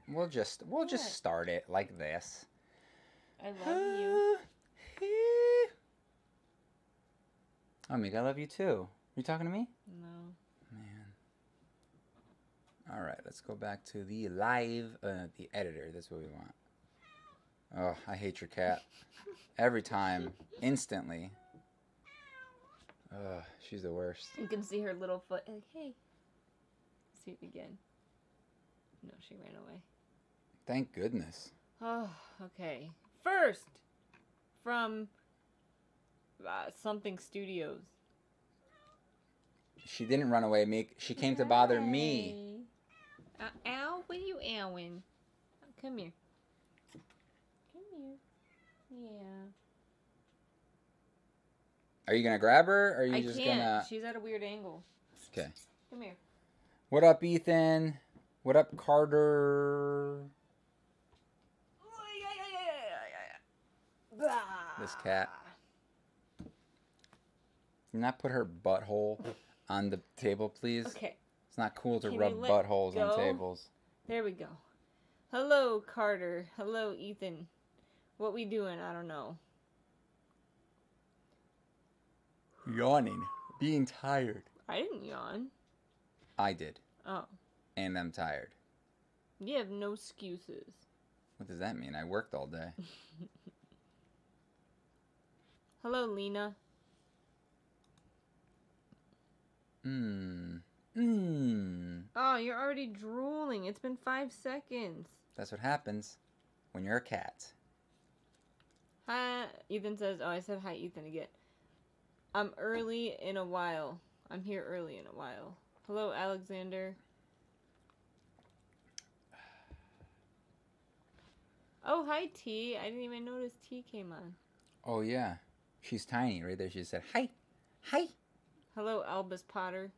We'll just start it like this. I love you. Oh, Meek, I love you too. You talking to me? No. Man. All right, let's go back to the live, the editor. That's what we want. Oh, I hate your cat. Every time, instantly. Ugh, she's the worst. You can see her little foot. Like, hey. See it again. No, she ran away. Thank goodness. Oh, okay. First, from something studios. She didn't run away, Meek. She came to bother me. Ow, what are you owing? Come here. Come here. Yeah. Are you going to grab her, or are you I just can't. going to... She's at a weird angle. Okay. Come here. What up, Ethan? What up, Carter? This cat. Can you not put her butthole on the table, please? Okay. It's not cool to Can rub you let buttholes go? on tables. There we go. Hello, Carter. Hello, Ethan. What we doing? I don't know. Yawning. Being tired. I didn't yawn. I did. Oh. And I'm tired. You have no excuses. What does that mean? I worked all day. Hello, Lena. Oh, you're already drooling. It's been 5 seconds. That's what happens when you're a cat. Hi. Ethan says, oh, I said hi, Ethan, again. I'm early in a while. I'm here early in a while. Hello, Alexander. Oh, hi, T. I didn't even notice T came on. Oh, yeah. She's tiny right there. She said, hi. Hi. Hello, Albus Potter.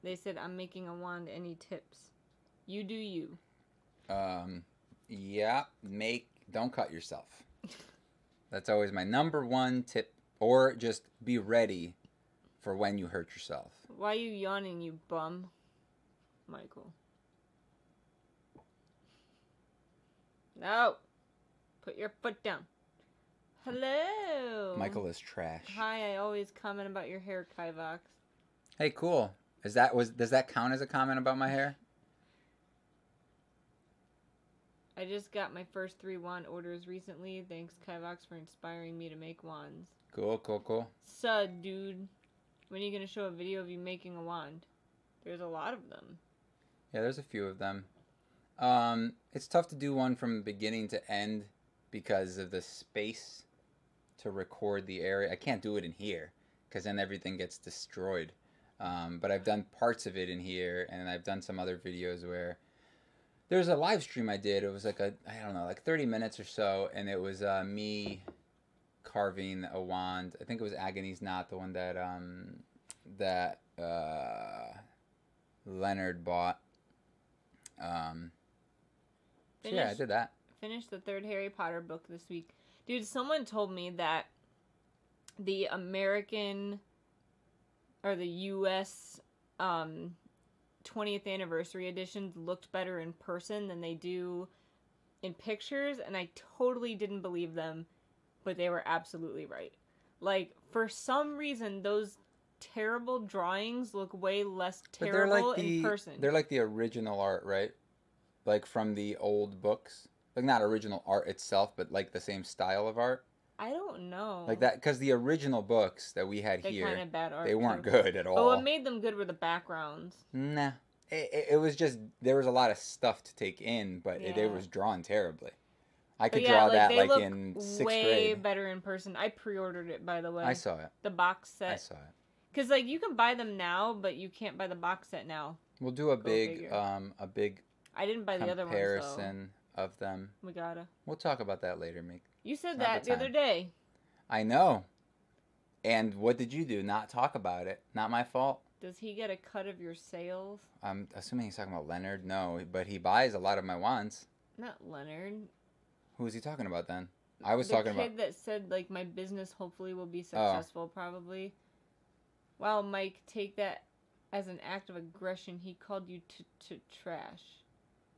They said, I'm making a wand. Any tips? You do you. Yeah. Don't cut yourself. That's always my number one tip. Or just be ready for when you hurt yourself. Why are you yawning, you bum? Michael. No. Put your foot down. Hello. Michael is trash. Hi, I always comment about your hair, Kivox. Hey, cool. Does that count as a comment about my hair? I just got my first 3 wand orders recently. Thanks, Kivox, for inspiring me to make wands. Cool. Sud, dude. When are you going to show a video of you making a wand? There's a lot of them. Yeah, there's a few of them. It's tough to do one from beginning to end because of the space to record the area. I can't do it in here because then everything gets destroyed. But I've done parts of it in here, and I've done some other videos where there's a live stream I did. It was like 30 minutes or so, and it was me carving a wand. I think it was Agony's Knot, the one that Leonard bought. So yeah, I did that. Finished the 3rd Harry Potter book this week. Dude, someone told me that the American or the U.S. 20th anniversary editions looked better in person than they do in pictures, and I totally didn't believe them, but they were absolutely right. Like, for some reason, those terrible drawings look way less terrible in person. They're like the original art, right? Like from the old books. Like not original art itself, but like the same style of art. I don't know. Like that, because the original books that we had here, kind of bad art they weren't too. good at all. But what made them good were the backgrounds. Nah. It was just, there was a lot of stuff to take in, but it was drawn terribly. I could draw that like in 6th grade. Way better in person. I pre-ordered it, by the way. I saw it. The box set. I saw it. Because like you can buy them now, but you can't buy the box set now. We'll do a big I didn't buy the other ones, comparison of them. We gotta. We'll talk about that later, Meek. You said that the other day. I know. And what did you do? Not talk about it. Not my fault. Does he get a cut of your sales? I'm assuming he's talking about Leonard. No, but he buys a lot of my wands. Not Leonard. Who was he talking about then? I was talking about... the kid that said, like, my business hopefully will be successful, probably. Wow, Mike, take that as an act of aggression. He called you to trash.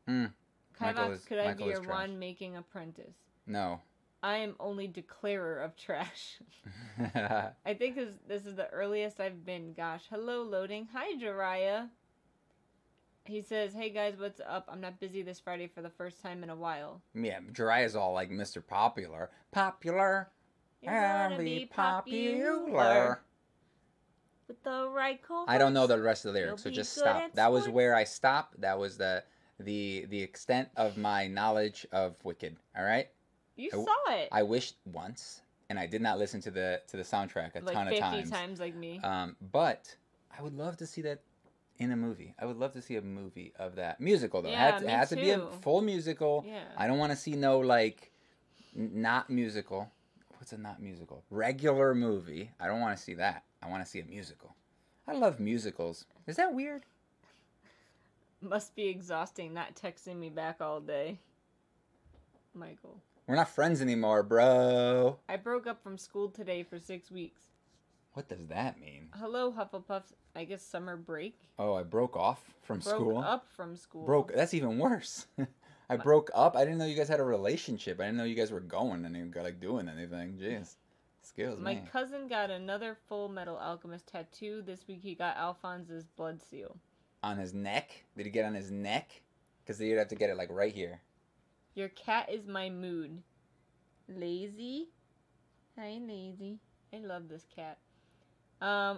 Kivox, could I Michael be is your trash. wand-making apprentice? No. I am only declarer of trash. I think this is the earliest I've been. Gosh. Hello, loading. Hi, Jiraiya. He says, hey guys, what's up? I'm not busy this Friday for the first time in a while. Yeah, Jiraiya's all like Mr. Popular. Popular. You wanna be popular. With the right co-host, I don't know the rest of the lyrics, so you'll be just good stop. at That was sports. where I stopped. That was the extent of my knowledge of Wicked. All right. You saw it. I wished once, and I did not listen to the soundtrack a like ton of 50 times like me. But I would love to see that in a movie. I would love to see a movie of that musical though. Yeah, it had to be a too. full musical. Yeah. I don't want to see no like not musical. What's a not musical? Regular movie. I don't want to see that. I want to see a musical. I love musicals. Is that weird? Must be exhausting not texting me back all day. Michael. We're not friends anymore, bro. I broke up from school today for 6 weeks. What does that mean? Hello, Hufflepuffs. I guess summer break. Oh, I broke off from school. Broke up from school. Broke. That's even worse. I broke up. I didn't know you guys had a relationship. I didn't know you guys were going and like doing anything. Jeez. Skills, My man. cousin got another Full Metal Alchemist tattoo. This week he got Alphonse's blood seal. On his neck? Did he get on his neck? Because you'd have to get it like right here. Your cat is my mood. Lazy? Hi, Lazy. I love this cat.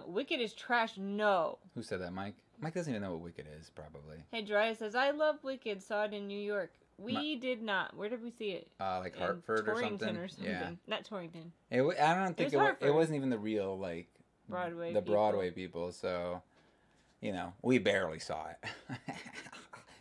Wicked is trash. No. Who said that, Mike? Mike doesn't even know what Wicked is, probably. Hey, Dry says, I love Wicked. Saw it in New York. We did not. Where did we see it? Like In Hartford Torrington or something? Yeah. Not Torrington. I don't think was it Hartford. wasn't even the real, like, Broadway the people. Broadway people, so, you know, we barely saw it.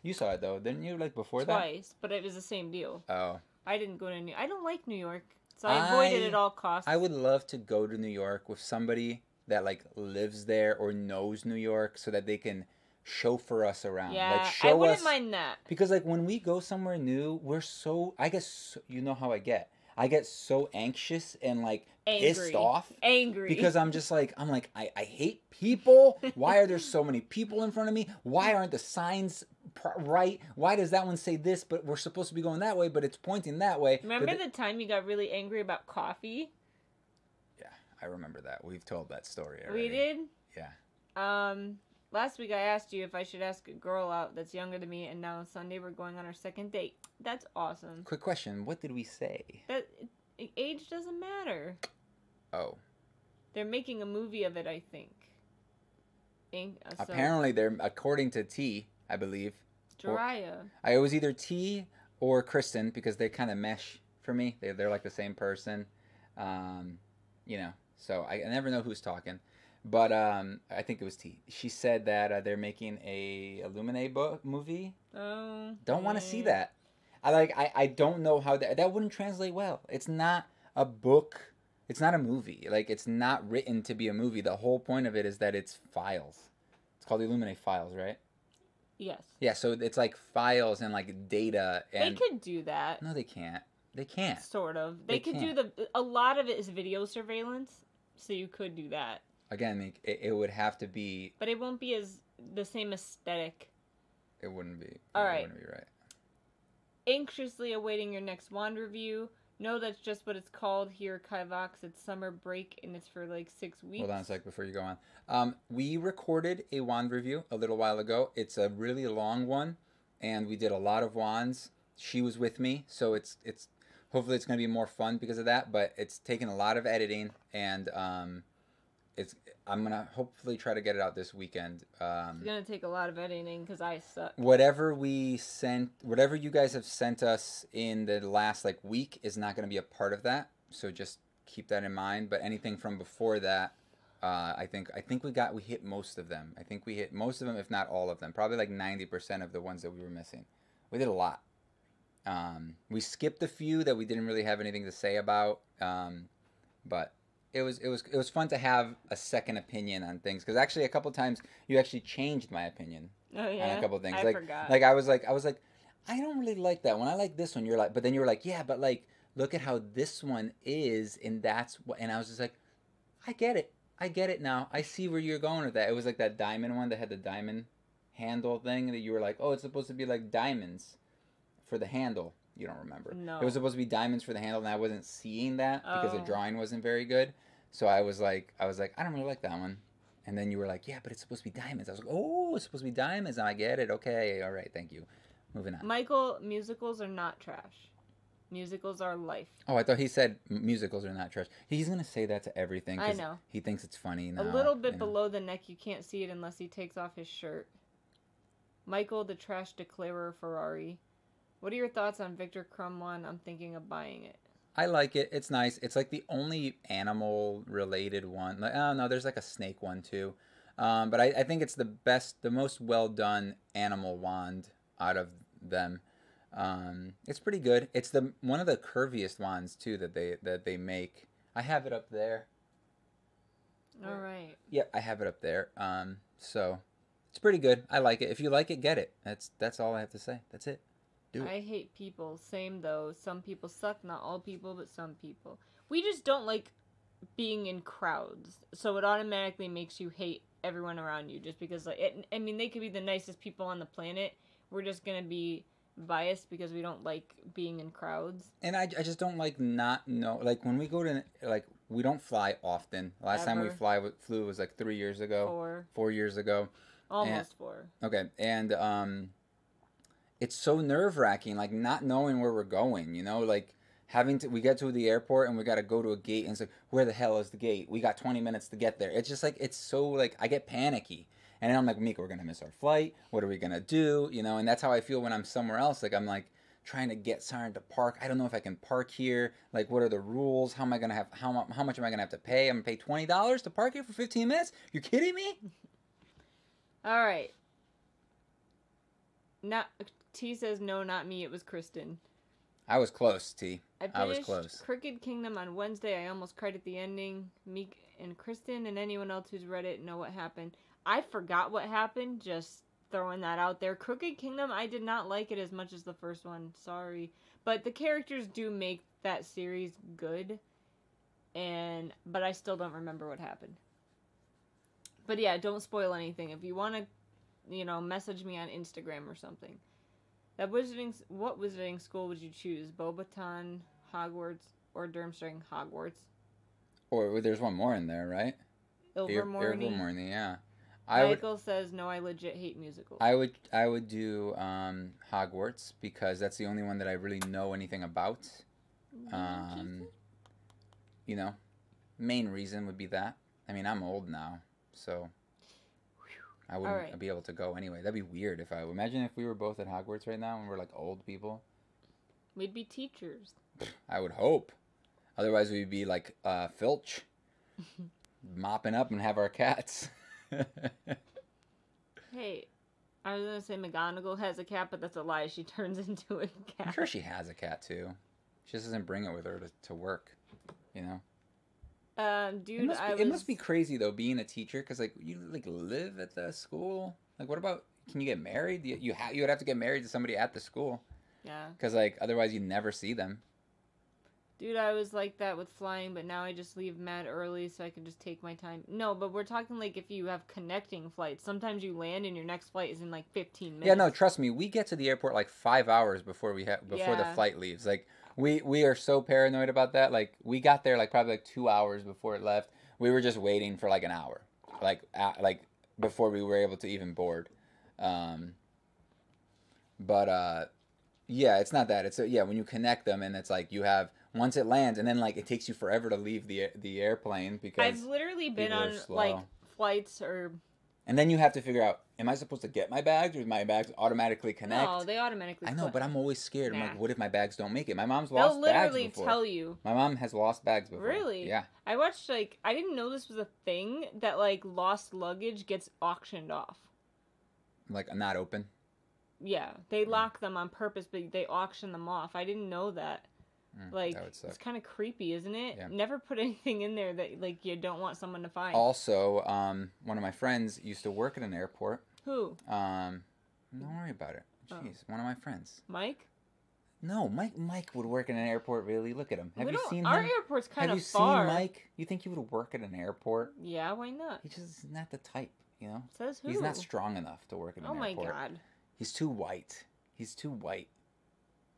You saw it, though, didn't you, like, before that? Twice, but it was the same deal. Oh. I didn't go to New I don't like New York, so I avoided it at all costs. I would love to go to New York with somebody that, like, lives there or knows New York so that they can chauffeur us around. Yeah, like, show I wouldn't us, mind that. Because, like, when we go somewhere new, we're so... I guess you know how I get. I get so anxious and, like, pissed off. Angry. Because I'm like, I hate people. Why are there so many people in front of me? Why aren't the signs right? Why does that one say this, but we're supposed to be going that way, but it's pointing that way? Remember the time you got really angry about coffee? Yeah, I remember that. We've told that story already. We did? Yeah. Last week I asked you if I should ask a girl out that's younger than me, and now on Sunday we're going on our second date. That's awesome. Quick question. What did we say? That age doesn't matter. Oh. They're making a movie of it, I think. Apparently, they're, according to T, I believe. Jiraiya. It was either T or Kristen because they kind of mesh for me. They're like the same person. You know, so I never know who's talking. But I think it was T. She said that they're making a Illuminate movie. Oh. Don't want to see that. I don't know how that wouldn't translate well. It's not a book. It's not a movie. Like, it's not written to be a movie. The whole point of it is that it's files. It's called the Illuminate Files, right? Yes. Yeah, so it's like files and like data. And they could do that. No, they can't. They can't. Sort of. They could can't. do a lot of it is video surveillance, so you could do that. Again, it would have to be. But it won't be the same aesthetic. It wouldn't be. All right. It wouldn't be right. Anxiously awaiting your next wand review. No, that's just what it's called here, Kivox. It's summer break, and it's for like 6 weeks. Hold on a sec before you go on. We recorded a wand review a little while ago. It's a really long one, and we did a lot of wands. She was with me, so it's hopefully it's going to be more fun because of that. But it's taken a lot of editing, and I'm going to hopefully try to get it out this weekend. It's going to take a lot of editing because I suck. Whatever you guys have sent us in the last like week is not going to be a part of that. So just keep that in mind. But anything from before that, I think we hit most of them. I think we hit most of them, if not all of them. Probably like 90% of the ones that we were missing. We did a lot. We skipped a few that we didn't really have anything to say about. But it was fun to have a second opinion on things, because actually a couple times you actually changed my opinion on a couple things. I forgot. Like I was like I don't really like that one. I like this one. You're like, but then you were like, yeah, but like look at how this one is, and that's what. And I was just like, I get it now. I see where you're going with that. It was like that diamond one that had the diamond handle thing that you were like, oh, it's supposed to be like diamonds for the handle. You don't remember. No. It was supposed to be diamonds for the handle, and I wasn't seeing that because the Oh. drawing wasn't very good. So I was like, I don't really like that one. And then you were like, yeah, but it's supposed to be diamonds. I was like, oh, it's supposed to be diamonds. Now I get it. Okay, all right, thank you. Moving on. Michael, musicals are not trash. Musicals are life. Oh, I thought he said musicals are not trash. He's gonna say that to everything. I know. He thinks it's funny now. A little bit below the neck, you can't see it unless he takes off his shirt. Michael, the trash declarer Ferrari. What are your thoughts on Victor Crumb one? I'm thinking of buying it. I like it. It's nice. It's like the only animal-related one. Like, oh no, there's like a snake one too. But I think it's the most well-done animal wand out of them. It's pretty good. It's one of the curviest wands too that they make. I have it up there. All right. Yep, I have it up there. So it's pretty good. I like it. If you like it, get it. That's all I have to say. That's it. Do it. I hate people. Same though. Some people suck. Not all people, but some people. We just don't like being in crowds, so it automatically makes you hate everyone around you. Just because, like, I mean, they could be the nicest people on the planet. We're just gonna be biased because we don't like being in crowds. And I just don't like like when we go to, like, we don't fly often. Last time we flew was like 3 years ago. 4 years ago. Almost 4. Okay, and it's so nerve-wracking, like, not knowing where we're going, you know, like, we get to the airport and we got to go to a gate, and it's like, where the hell is the gate? We got 20 minutes to get there. It's just like, it's so, like, I get panicky. And then I'm like, Mika, we're going to miss our flight. What are we going to do? You know, and that's how I feel when I'm somewhere else. Like, I'm like trying to get somewhere to park. I don't know if I can park here. Like, what are the rules? How am I going to have, how much am I going to have to pay? I'm going to pay $20 to park here for 15 minutes? You're kidding me? All right. T says, no, not me. It was Kristen. I was close, T. I was finished close. Crooked Kingdom on Wednesday. I almost cried at the ending. Meek and Kristen and anyone else who's read it know what happened. I forgot what happened, just throwing that out there. Crooked Kingdom, I did not like it as much as the first one. Sorry. But the characters do make that series good. But I still don't remember what happened. But yeah, don't spoil anything. If you want to, message me on Instagram or something. What wizarding school would you choose? Bobaton, Hogwarts, or Durmstrang? Hogwarts. Or there's one more in there, right? Ilvermorny, yeah. Michael says, no, I legit hate musicals. I would do Hogwarts because that's the only one that I really know anything about. Main reason would be that. I mean, I'm old now, so I wouldn't be able to go anyway. That'd be weird imagine if we were both at Hogwarts right now and we're like old people. We'd be teachers. I would hope. Otherwise, we'd be like Filch, mopping up and have our cats. Hey, I was going to say McGonagall has a cat, but that's a lie. She turns into a cat. I'm sure she has a cat, too. She just doesn't bring it with her to work, Dude, it must be crazy, though, being a teacher, because, like, you, like, live at the school. Like, what about, can you get married? You would have to get married to somebody at the school. Yeah. Because, like, otherwise you'd never see them. Dude, I was like that with flying, but now I just leave mad early so I can just take my time. No, but we're talking like if you have connecting flights. Sometimes you land and your next flight is in like 15 minutes. Yeah, no, trust me. We get to the airport like 5 hours before the flight leaves. Like, we are so paranoid about that. Like, we got there like probably like 2 hours before it left. We were just waiting for like an hour. Like before we were able to even board. Yeah, it's not that. It's when you connect them and it's like you have once it lands and then like it takes you forever to leave the airplane because I've literally been on like flights and then you have to figure out, am I supposed to get my bags or do my bags automatically connect? No, they automatically I know, but I'm always scared. Nah. I'm like, what if my bags don't make it? My mom's lost bags before. They'll literally tell you. My mom has lost bags before. Really? Yeah. I watched I didn't know this was a thing that like lost luggage gets auctioned off. Like not open? Yeah, they lock them on purpose, but they auction them off. I didn't know that. Like, that would suck. It's kind of creepy, isn't it? Yeah. Never put anything in there that like you don't want someone to find. Also, one of my friends used to work at an airport. Who? Don't worry about it. Jeez, one of my friends. Mike? No, Mike would work at an airport. Really, look at him. Have you seen him? Our airport's kind of far. Have you seen Mike? You think he would work at an airport? Yeah, why not? He's just not the type. You know, Says who? He's not strong enough to work in an Oh my airport. God. He's too white. He's too white.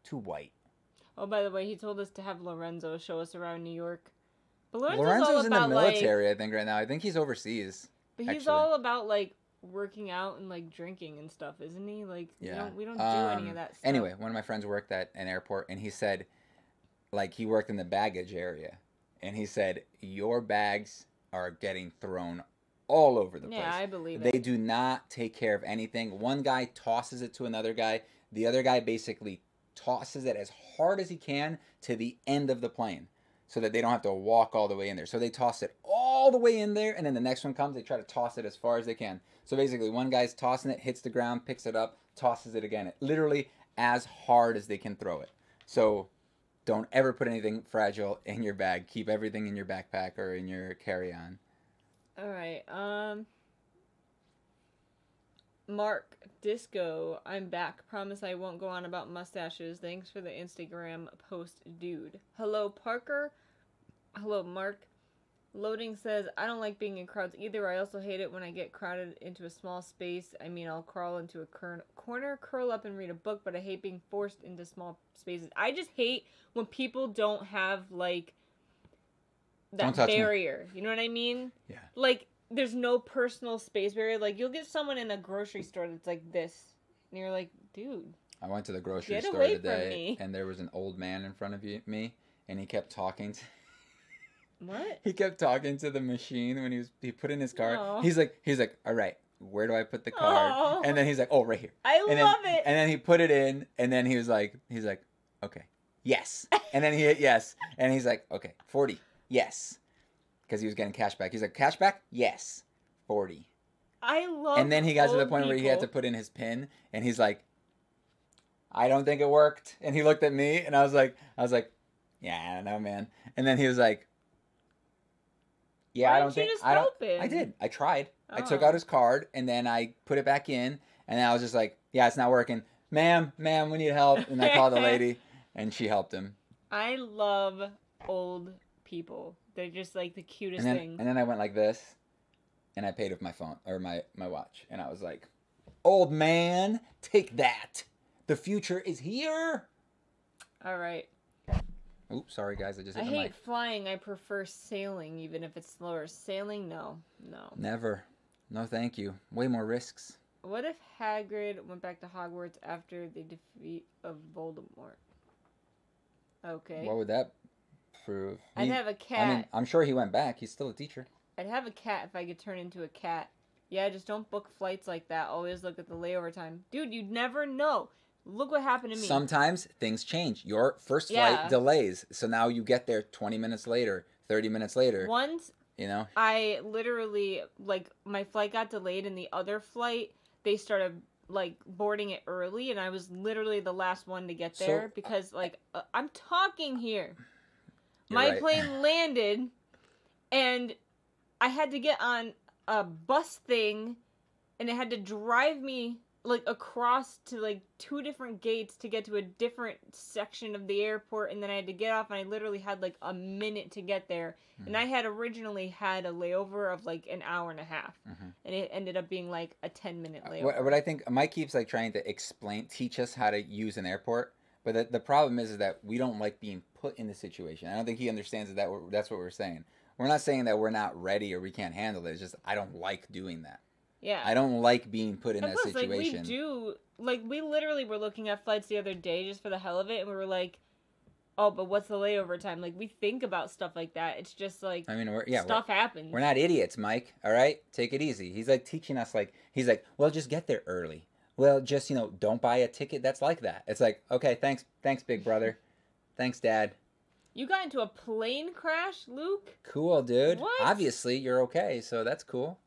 Too white. Oh, by the way, he told us to have Lorenzo show us around New York. But Lorenzo's Lorenzo's all in the about, military, I think, right now. I think he's overseas. But he's actually. all about, like, working out and, like, drinking and stuff, isn't he? Like, Yeah. we don't do any of that stuff. Anyway, one of my friends worked at an airport, and he said, like, he worked in the baggage area. And he said, your bags are getting thrown all over the place. Yeah, I believe They it. do not take care of anything. One guy tosses it to another guy. The other guy basically tosses it as hard as he can to the end of the plane so that they don't have to walk all the way in there. So they toss it all the way in there, and then the next one comes, they try to toss it as far as they can. So basically, one guy's tossing it, hits the ground, picks it up, tosses it again. Literally as hard as they can throw it. So don't ever put anything fragile in your bag. Keep everything in your backpack or in your carry-on. All right. Mark Disco, I'm back. Promise I won't go on about mustaches. Thanks for the Instagram post, dude. Hello, Parker. Hello, Mark. Loading says, I don't like being in crowds either. I also hate it when I get crowded into a small space. I mean, I'll crawl into a corner, curl up, and read a book, but I hate being forced into small spaces. I just hate when people don't have, like, that barrier. You know what I mean? Yeah. Like, there's no personal space barrier. Like, you'll get someone in a grocery store that's like this, and you're like, dude. I went to the grocery store today, and there was an old man in front of me, and he kept talking to... What? He kept talking to the machine when he put in his card. Aww. He's like, all right, where do I put the card? Aww. And then he's like, oh, right here. I love it. And then he put it in, and then he's like, okay, yes. And then he hit yes, and he's like, okay, 40, yes, because he was getting cash back. He's like, cash back, yes, 40. I love. And then he got to the point people. where he had to put in his PIN, and he's like, I don't think it worked. And he looked at me, and I was like, yeah, I don't know, man. And then he was like, yeah, Why I don't think I did. I tried. Oh. I took out his card and then I put it back in, and I was just like, yeah, it's not working. Ma'am, we need help. And I called the lady and she helped him. I love old people. They're just like the cutest thing. And then I went like this and I paid with my phone or my watch, and I was like, old man, take that. The future is here. All right. Oops, sorry guys, I just I hit the hate mic. flying. I prefer sailing, even if it's slower. Sailing, no. Never. No, thank you. Way more risks. What if Hagrid went back to Hogwarts after the defeat of Voldemort? Okay. What would that prove? I'd have a cat. I mean, I'm sure he went back. He's still a teacher. I'd have a cat if I could turn into a cat. Yeah, just don't book flights like that. Always look at the layover time. Dude, you'd never know. Look what happened to me. Sometimes things change. Your first flight delays. So now you get there 20 minutes later, 30 minutes later. Once, you know, I literally, like, my flight got delayed, and the other flight, they started, like, boarding it early, and I was literally the last one to get there because, like, I'm talking here. My plane landed, and I had to get on a bus thing, and it had to drive me, like, across to, like, 2 different gates to get to a different section of the airport, and then I had to get off, and I literally had, like, a minute to get there. And I had originally had a layover of, like, an hour and a half, and it ended up being, like, a 10-minute layover. What I think, Mike keeps, like, trying to teach us how to use an airport, but the problem is that we don't like being put in the situation. I don't think he understands that that's what we're saying. We're not saying that we're not ready or we can't handle it. It's just I don't like doing that. Yeah. I don't like being put in that situation. We literally were looking at flights the other day just for the hell of it, and we were like, oh, but what's the layover time? Like, we think about stuff like that. It's just like, I mean, stuff happens. We're not idiots, Mike, all right? Take it easy. He's like teaching us, like, he's like, well, just get there early. Well, just, don't buy a ticket that's like that. It's like, okay, thanks, big brother. Thanks, Dad. You got into a plane crash, Luke? Cool, dude. What? Obviously, you're okay, so that's cool.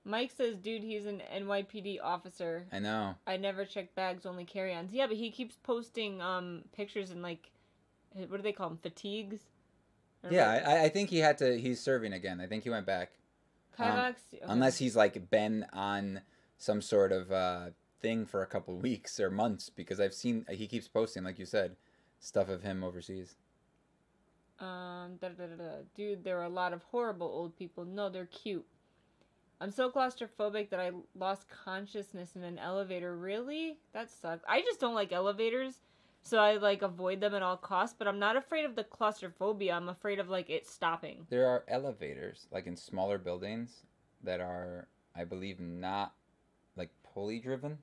Mike says, dude, he's an NYPD officer. I know. I never check bags, only carry-ons. Yeah, but he keeps posting pictures in, like, what do they call them, fatigues? Yeah, I think he's serving again. I think he went back. Kivox? Okay. Unless he's, like, been on some sort of thing for a couple weeks or months, because I've seen, he keeps posting, like you said, stuff of him overseas. Dude, there are a lot of horrible old people. No, they're cute. I'm so claustrophobic that I lost consciousness in an elevator. Really? That sucks. I just don't like elevators, so I like avoid them at all costs. But I'm not afraid of the claustrophobia. I'm afraid of like it stopping. There are elevators like in smaller buildings that are, I believe, not like pulley driven.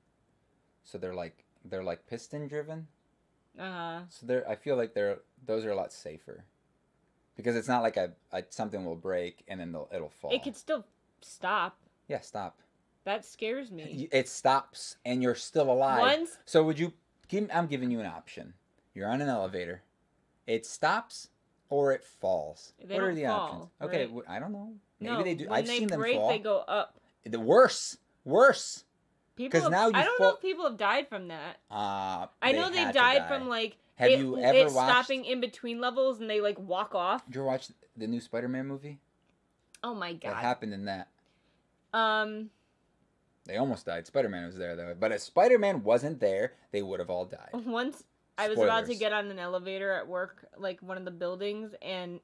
So they're like piston driven. So I feel like those are a lot safer. Because it's not like something will break and then it'll fall. It could still stop. Yeah, stop. That scares me. It stops and you're still alive. So would you I'm giving you an option. You're on an elevator. It stops or it falls. What are the options? Okay, right? I don't know. Maybe they do. I've seen them fall. When they break, they go up. The worse. Because now I don't know if people have died from that. I know they've died from like Have you ever watched stopping in between levels and they like walk off? Did you ever watch the new Spider-Man movie? Oh my god! What happened in that? They almost died. Spider-Man was there though, but if Spider-Man wasn't there, they would have all died. Once I was about to get on an elevator at work, like one of the buildings, and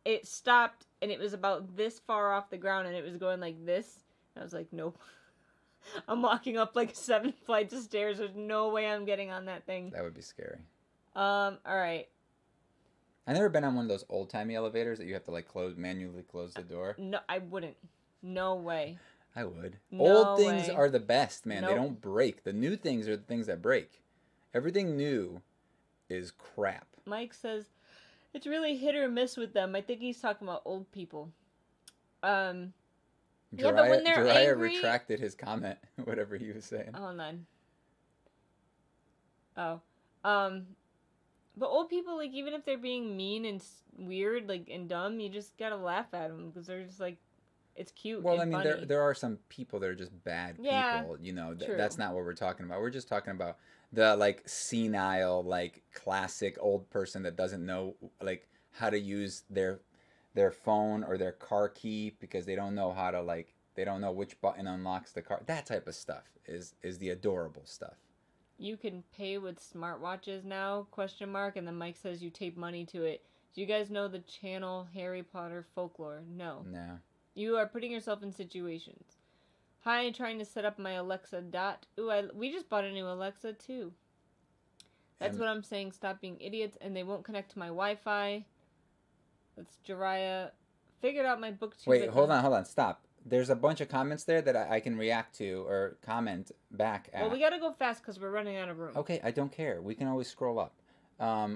it stopped, and it was about this far off the ground, and it was going like this. And I was like, nope. I'm walking up like 7 flights of stairs. There's no way I'm getting on that thing. That would be scary. All right. I've never been on one of those old-timey elevators that you have to like manually close the door. No, I wouldn't. No way. I would. No Old things way. are the best, man. Nope. They don't break. The new things are the things that break. Everything new is crap. Mike says it's really hit or miss with them. I think he's talking about old people. Yeah, but when they're angry... retracted his comment, whatever he was saying. Hold on. Oh. But old people, like, even if they're being mean and weird, like, and dumb, you just gotta laugh at them because they're just, like, it's cute. Well, and I mean, funny. there are some people that are just bad people. You know, that's not what we're talking about. We're just talking about the like senile, like classic old person that doesn't know like how to use their phone or their car key because they don't know how to like they don't know which button unlocks the car. That type of stuff is the adorable stuff. You can pay with smartwatches now? ? And then Mike says you tape money to it. Do you guys know the channel Harry Potter Folklore? No. No. You are putting yourself in situations. Hi, trying to set up my Alexa Dot. Ooh, we just bought a new Alexa too. That's what I'm saying. Stop being idiots, and they won't connect to my Wi-Fi. That's Jiraiya. Figured out my booktube. Wait, hold on, stop. There's a bunch of comments there that I can react to or comment back at. Well, we gotta go fast because we're running out of room. Okay, I don't care. We can always scroll up.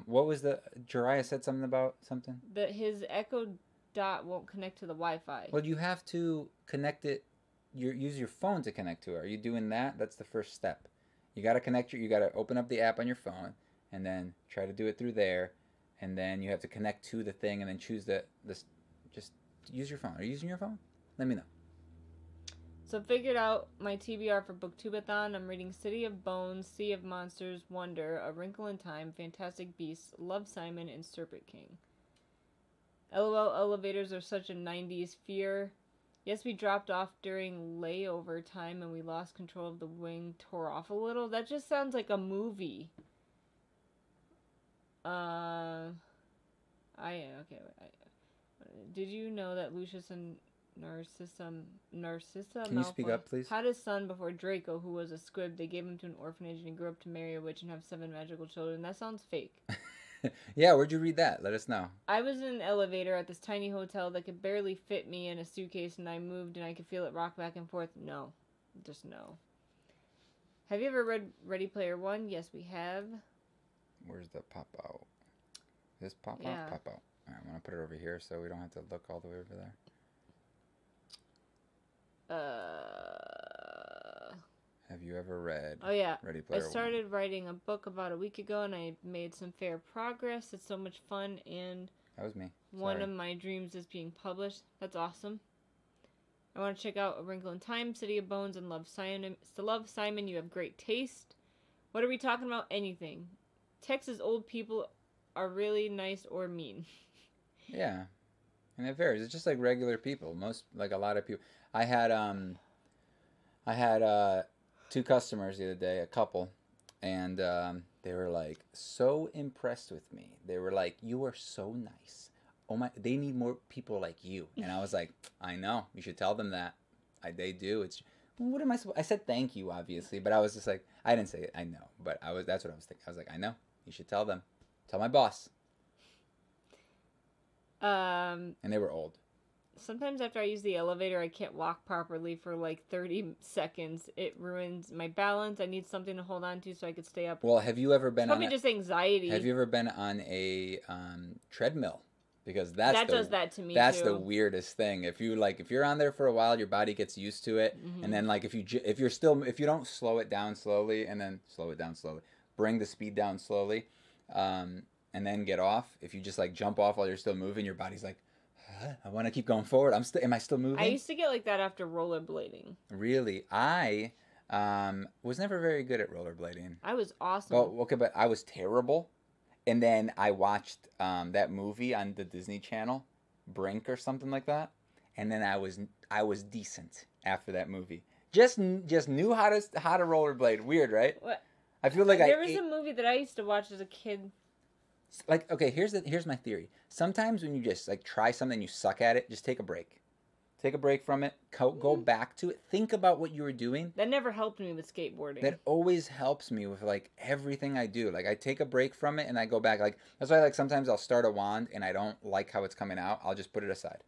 What was Jiraiya said something about something? That his Echo Dot won't connect to the Wi-Fi. Well, you have to connect it. Use your phone to connect to it. Are you doing that? That's the first step. You gotta you gotta open up the app on your phone and then try to do it through there, and then you have to connect to the thing and then choose just use your phone. Are you using your phone? Let me know. So figured out my TBR for Booktubeathon. I'm reading City of Bones, Sea of Monsters, Wonder, A Wrinkle in Time, Fantastic Beasts, Love, Simon, and Serpent King. LOL, elevators are such a 90s fear. Yes, we dropped off during layover time and we lost control of the wing, tore off a little. That just sounds like a movie. Did you know that Lucius and Narcissa Can you speak up, please? had a son before Draco, who was a squib? They gave him to an orphanage and he grew up to marry a witch and have 7 magical children. That sounds fake. Yeah, where'd you read that? Let us know. I was in an elevator at this tiny hotel that could barely fit me in a suitcase, and I moved and I could feel it rock back and forth. No. Just no. Have you ever read Ready Player One? Yes, we have. Where's the pop out? This pop out? Yeah. Pop out. Alright, I'm going to put it over here so we don't have to look all the way over there. Have you ever read Ready Player One? I started writing a book about a week ago, and I made some fair progress. It's so much fun, and that was me. One of my dreams is being published. That's awesome. I want to check out A Wrinkle in Time, City of Bones, and Love, Simon. You have great taste. What are we talking about? Anything. Texas old people are really nice or mean. Yeah. And it varies. It's just like regular people. A lot of people. I had 2 customers the other day, a couple, and they were like so impressed with me. They were like, "You are so nice. Oh my, they need more people like you." And I was like, "I know. You should tell them that." they do. It's what am I supposed? I said thank you, obviously, but I was just like, I didn't say it. I know, but that's what I was thinking. I was like, I know. You should tell them. Tell my boss. And they were old. Sometimes after I use the elevator, I can't walk properly for like 30 seconds. It ruins my balance. I need something to hold on to so I could stay up. Well, have you ever been probably just anxiety. Have you ever been on a treadmill? Because that does that to me. That's too. the weirdest thing. If you're on there for a while, your body gets used to it, and then like if you don't slow it down slowly, and then slow it down slowly, bring the speed down slowly, and then get off. If you just like jump off while you're still moving, your body's like, I want to keep going forward. Am I still moving? I used to get like that after rollerblading. Really, I was never very good at rollerblading. I was awesome. Well, okay, but I was terrible. And then I watched that movie on the Disney Channel, Brink or something like that. And then I was decent after that movie. Just knew how to rollerblade. Weird, right? What? I feel like there was a movie that I used to watch as a kid. Like, okay, here's my theory. Sometimes when you just like try something, you suck at it. Just take a break. Take a break from it. Go back to it. Think about what you were doing. That never helped me with skateboarding. That always helps me with like everything I do. Like I take a break from it and I go back. Like that's why like sometimes I'll start a wand and I don't like how it's coming out. I'll just put it aside.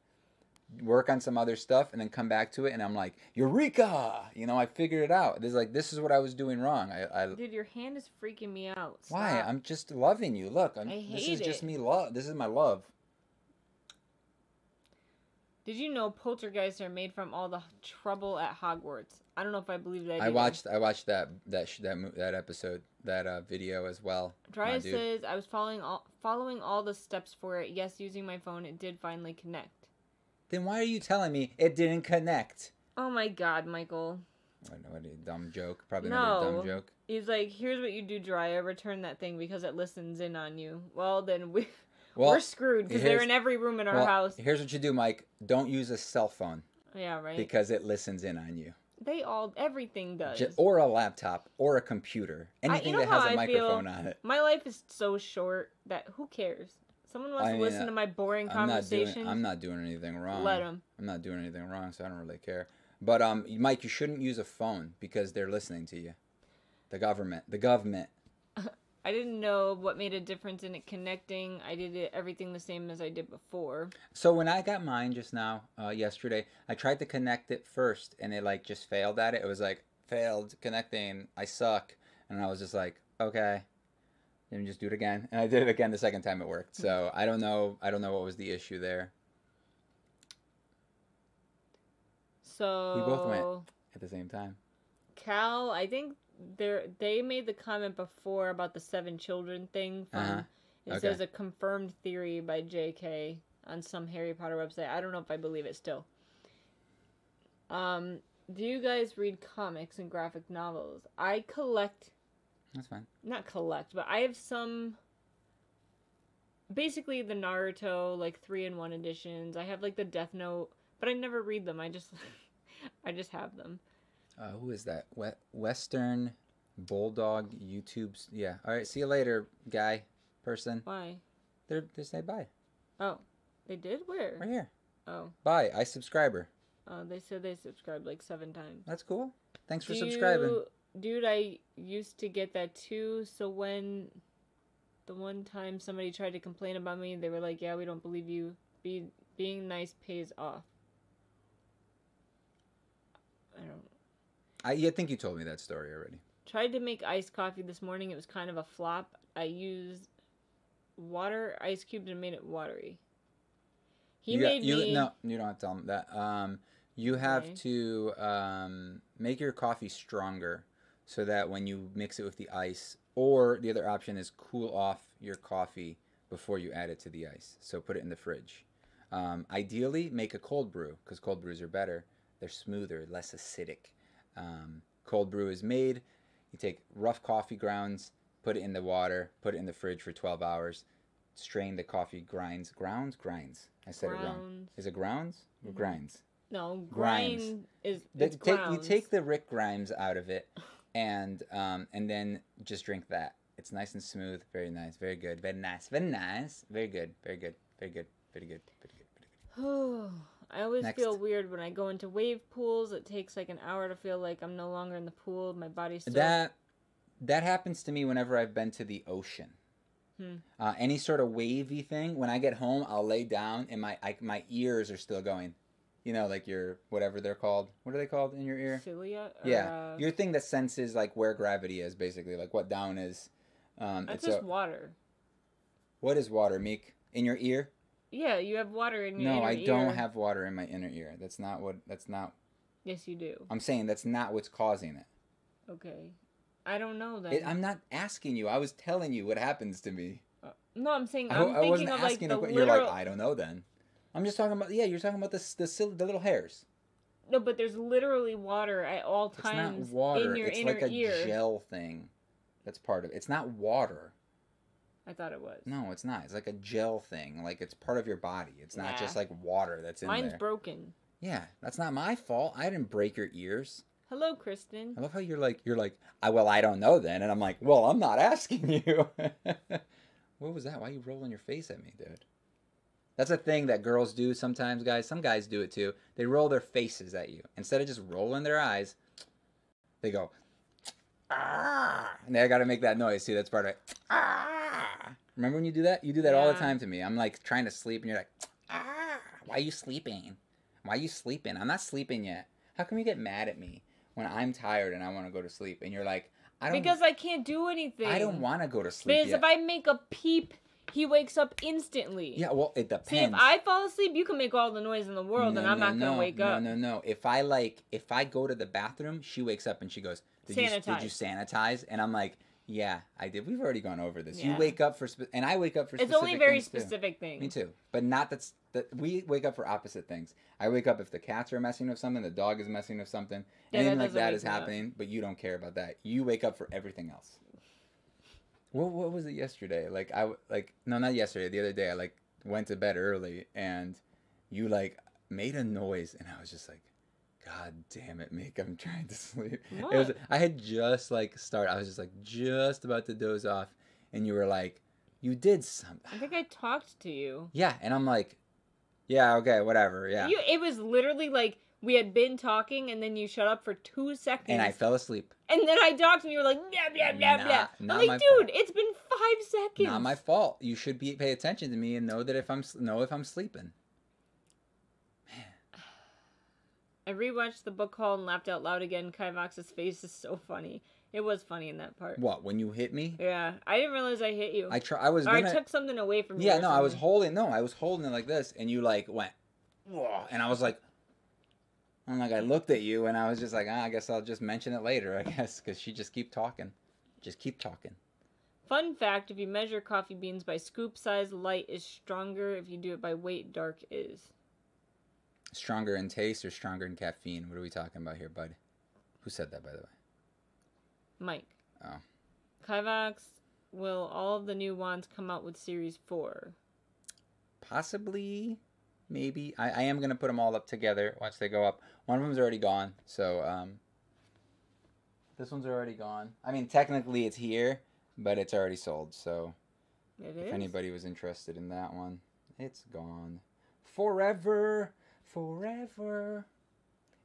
Work on some other stuff and then come back to it and I'm like, Eureka! You know, I figured it out. This is what I was doing wrong. Dude, your hand is freaking me out. Stop. Why? I'm just loving you. Look, I hate this is just it. me love. This is my love. Did you know poltergeists are made from all the trouble at Hogwarts? I don't know if I believe that. I watched that episode, that video as well. Dry says I was following all the steps for it. Yes, using my phone, it did finally connect. Then why are you telling me it didn't connect? Oh my God, Michael. What a dumb joke. Probably another dumb joke. He's like, here's what you do, Dry. Return that thing because it listens in on you. Well, then Well, we're screwed because they're in every room in our house. Here's what you do, Mike. Don't use a cell phone. Yeah, right. Because it listens in on you. Everything does. Or a laptop, or a computer. Anything that has a microphone on it. My life is so short that who cares? Someone wants to listen to my boring conversations. I'm not doing anything wrong. Let them. I'm not doing anything wrong, so I don't really care. But Mike, you shouldn't use a phone because they're listening to you. The government. I didn't know what made a difference in it connecting. I did everything the same as I did before. So when I got mine just now, yesterday, I tried to connect it first, and it like just failed at it. It was like, failed connecting. I suck. And I was just like, okay, let me just do it again. And I did it again the second time it worked. So I don't know what was the issue there. So we both went at the same time. Cal, I think they made the comment before about the 7 children thing. It says a confirmed theory by JK on some Harry Potter website. I don't know if I believe it still. Do you guys read comics and graphic novels? I collect. That's fine. Not collect, but I have some. Basically, the Naruto like 3-in-1 editions. I have like the Death Note, but I never read them. I just have them. Who is that? Western Bulldog YouTube's. Yeah. All right. See you later, guy, person. Why? They say bye. Oh, they did? Where? Right here. Oh. Bye. I subscriber. Oh, they said they subscribed like 7 times. That's cool. Thanks for subscribing. Dude, I used to get that too. So when the one time somebody tried to complain about me, they were like, "Yeah, we don't believe you. Being nice pays off." I think you told me that story already. Tried to make iced coffee this morning. It was kind of a flop. I used water, ice cubes, and made it watery. No, you don't have to tell him that. You have to make your coffee stronger so that when you mix it with the ice, or the other option is cool off your coffee before you add it to the ice. So put it in the fridge. Ideally, make a cold brew because cold brews are better. They're smoother, less acidic. Cold brew is made. You take rough coffee grounds, put it in the water, put it in the fridge for 12 hours, strain the coffee grinds. I said it wrong. Is it grounds or grinds? No, grind is grounds. You take the Rick Grimes out of it, and then just drink that. It's nice and smooth. Very nice. Very good. Very nice. Very nice. Very good. Very good. Very good. Very good. Very good. Very good. I always Next. feel weird when I go into wave pools. It takes like an hour to feel like I'm no longer in the pool. My body's still... That happens to me whenever I've been to the ocean. Any sort of wavy thing. When I get home, I'll lay down and my ears are still going. You know, like your whatever they're called. What are they called in your ear? Cilia? Yeah, your thing that senses like where gravity is, basically, like what down is. That's just water. What is water, Meek? In your ear? Yeah, you have water in your inner ear. No, I don't have water in my inner ear. That's not. Yes, you do. I'm saying that's not what's causing it. Okay. I don't know then. I'm not asking you. I was telling you what happens to me. No, I'm saying I thinking wasn't of like asking the a, literal... You're like, I don't know then. I'm just talking about, you're talking about the little hairs. No, but there's literally water at all times it's not water. in your it's inner like a ear. gel thing. That's part of it. It's not water. I thought it was. No, it's not. It's like a gel thing. Like it's part of your body. It's not just like water that's in there. Mine's broken. Yeah, that's not my fault. I didn't break your ears. Hello, Kristen. I love how you're like, I don't know then. And I'm like, well, I'm not asking you. What was that? Why are you rolling your face at me, dude? That's a thing that girls do sometimes, guys. Some guys do it too. They roll their faces at you. Instead of just rolling their eyes, they go, ah. And they got to make that noise too. That's part of it. Ah. Remember when you do that? You do that all the time to me. I'm like trying to sleep and you're like, ah. Why are you sleeping? Why are you sleeping? I'm not sleeping yet. How come you get mad at me when I'm tired and I want to go to sleep? And you're like, because I can't do anything. I don't want to go to sleep because yet. if I make a peep, he wakes up instantly. Yeah, well, it depends. See, if I fall asleep, you can make all the noise in the world, and I'm not going to wake up. No. If I go to the bathroom, she wakes up and she goes, did you sanitize? And I'm like, yeah, I did. We've already gone over this. Yeah. You wake up for, and I wake up for specific things. It's only very specific things. Me too. But not we wake up for opposite things. I wake up if the cats are messing with something, the dog is messing with something, anything like that is happening, but you don't care about that. You wake up for everything else. What was it yesterday? No, not yesterday. The other day, I went to bed early, and you made a noise, and I was just like, God damn it, Mick! I'm trying to sleep. What? I had just started. I was just about to doze off, and you were like, you did something. I think I talked to you. Yeah, and I'm like, yeah, okay, whatever. Yeah. It was literally like we had been talking, and then you shut up for 2 seconds. And I fell asleep. And then I talked, and you were like, blah, blah, blah, blah. I'm like, dude, it's been 5 seconds. Not my fault. You should pay attention to me and know that if I'm sleeping. Man. I rewatched the book haul and laughed out loud again. Kivox's face is so funny. It was funny in that part. What, when you hit me? Yeah. I didn't realize I hit you. I took something away from you. Yeah, no, I was holding it like this, and you went, whoa, and I was like, I looked at you, and I was just like, I guess I'll just mention it later, I guess, because she just keep talking. Just keep talking. Fun fact, if you measure coffee beans by scoop size, light is stronger. If you do it by weight, dark is. Stronger in taste or stronger in caffeine? What are we talking about here, bud? Who said that, by the way? Mike. Oh. Kivox, will all of the new wands come out with Series 4? Possibly. Maybe. I am going to put them all up together once they go up. One of them's already gone, so this one's already gone. I mean, technically it's here, but it's already sold, so if anybody was interested in that one, it's gone. Forever.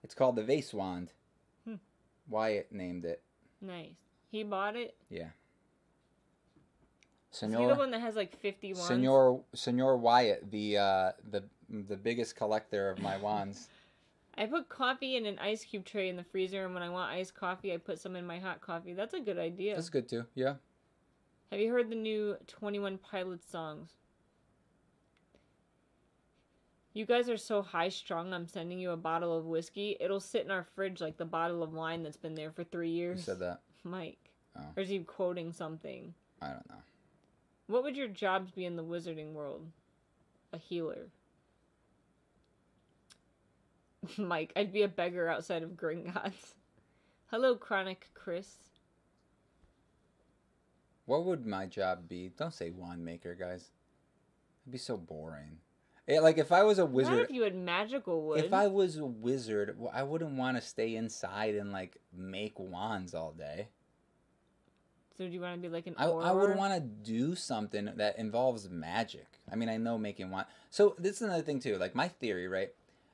It's called the Vase Wand. Wyatt named it. Nice. He bought it? Yeah. Is he the one that has 50 wands? Senor Wyatt, the biggest collector of my wands. I put coffee in an ice cube tray in the freezer, and when I want iced coffee, I put some in my hot coffee. That's a good idea. That's good too, yeah. Have you heard the new 21 Pilots songs? You guys are so high-strung, I'm sending you a bottle of whiskey. It'll sit in our fridge like the bottle of wine that's been there for 3 years. Who said that? Mike. Oh. Or is he quoting something? I don't know. What would your jobs be in the wizarding world? A healer. Mike, I'd be a beggar outside of Gringotts. Hello, Chronic Chris. What would my job be? Don't say wand maker, guys. It'd be so boring. If I was a wizard... Not if you had magical wood. If I was a wizard, I wouldn't want to stay inside and, make wands all day. So do you want to be like an auror? I would want to do something that involves magic. I mean, I know making wand... So, this is another thing, too. My theory, right?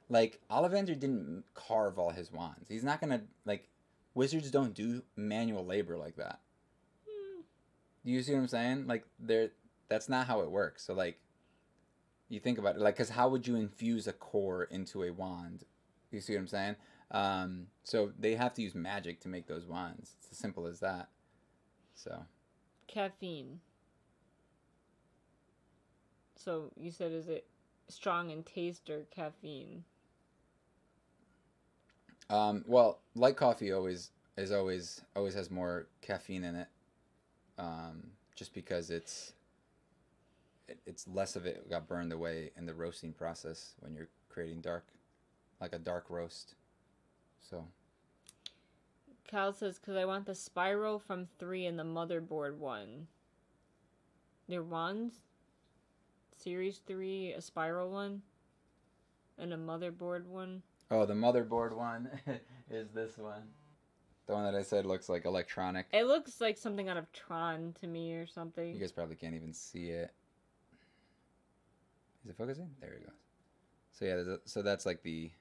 Like, Ollivander didn't carve all his wands. He's not gonna, like, wizards don't do manual labor like that. Do you see what I'm saying? Like, that's not how it works. So, like, you think about it, like, because how would you infuse a core into a wand? You see what I'm saying? So they have to use magic to make those wands. It's as simple as that. So. Caffeine. So you said, is it strong in taste or caffeine? Well, light coffee always has more caffeine in it. Just because it's less of it got burned away in the roasting process when you're creating like a dark roast. So. Cal says, because I want the spiral from 3 and the motherboard one. They're wands? Series 3, a spiral one, and a motherboard one. Oh, the motherboard one is this one. The one that I said looks like electronic. It looks like something out of Tron to me or something. You guys probably can't even see it. Is it focusing? There it goes. So yeah, so that's like the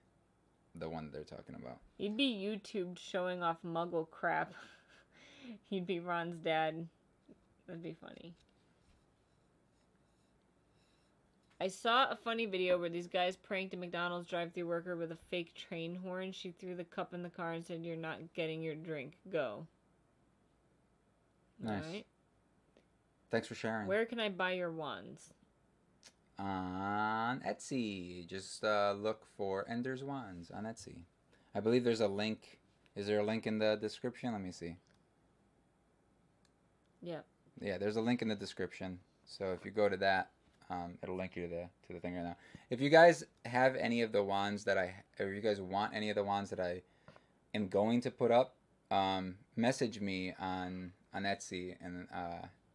one they're talking about. He'd be YouTubed showing off Muggle crap. He'd be Ron's dad. That'd be funny. I saw a funny video where these guys pranked a McDonald's drive-thru worker with a fake train horn. She threw the cup in the car and said, "You're not getting your drink. Go." Nice. All right. Thanks for sharing. Where can I buy your wands? On Etsy. Just look for Ender's Wands on Etsy. I believe there's a link. Is there a link in the description? Let me see. Yeah. Yeah, there's a link in the description. So if you go to that, it'll link you to the thing right now. If you guys have any of the wands or if you guys want any of the wands that I am going to put up, message me on Etsy, and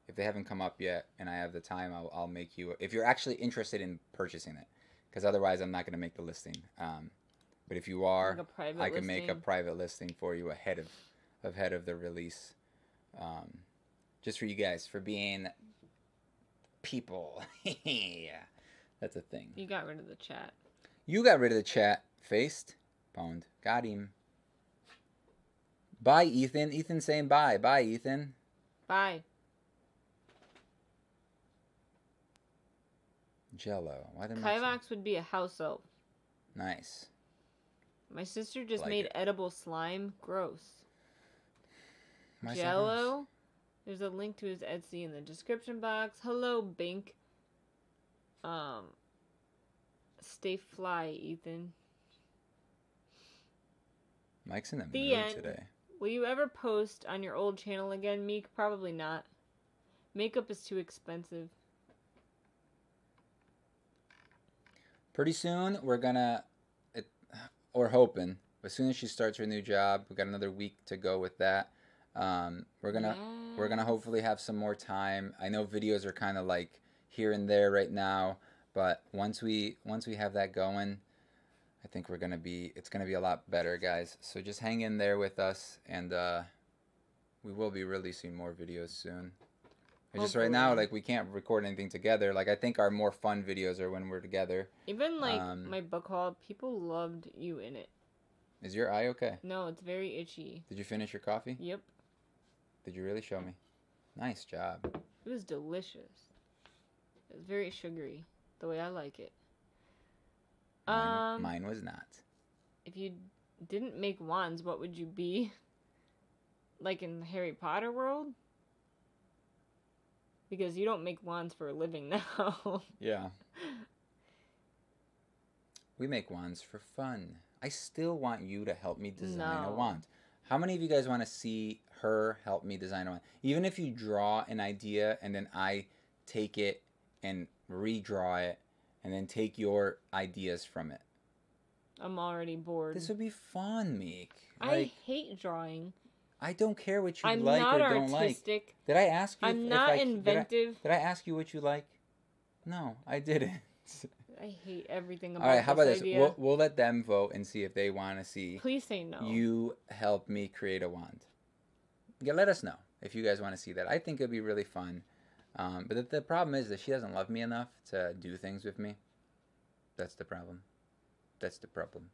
if they haven't come up yet and I have the time, I'll make you, if you're actually interested in purchasing it, because otherwise I'm not going to make the listing. But if you are, like I can make a private listing for you ahead of the release, just for you guys, for being people. Yeah, that's a thing. You got rid of the chat. You got rid of the chat. Faced. Pwned. Got him. Bye, Ethan. Ethan's saying bye. Bye, Ethan. Bye. Jello. Why didn't Kivox would be a house elf. Nice. My sister just made edible slime. Gross. My Jello. There's a link to his Etsy in the description box. Hello, Bink. Stay fly, Ethan. Mike's in the mood today. Will you ever post on your old channel again, Meek? Probably not. Makeup is too expensive. Pretty soon, we're hoping, as soon as she starts her new job, we got another week to go with that. We're gonna hopefully have some more time. I know videos are kind of like here and there right now, but once we have that going, I think it's gonna be a lot better, guys. So just hang in there with us, and we will be releasing more videos soon. Just right now, like, we can't record anything together. Like, I think our more fun videos are when we're together. Even like my book haul, people loved you in it. Is your eye okay? No, it's very itchy. Did you finish your coffee? Yep. Did you really show me? Nice job. It was delicious. It was very sugary, the way I like it. Mine was not. If you didn't make wands, what would you be? Like in the Harry Potter world? Because you don't make wands for a living now. Yeah. We make wands for fun. I still want you to help me design a wand. How many of you guys want to see her help me design a wand? Even if you draw an idea and then I take it and redraw it and then take your ideas from it. I'm already bored. This would be fun, Meek. I hate drawing. I don't care what you I'm like not or don't artistic. like. Did I ask you? I'm not inventive. Did I ask you what you like? No, I didn't. I hate everything about All right, how about this? We'll let them vote and see if they want to see. Please say no. You help me create a wand. Yeah, let us know if you guys want to see that. I think it'd be really fun. But the problem is that she doesn't love me enough to do things with me. That's the problem. That's the problem.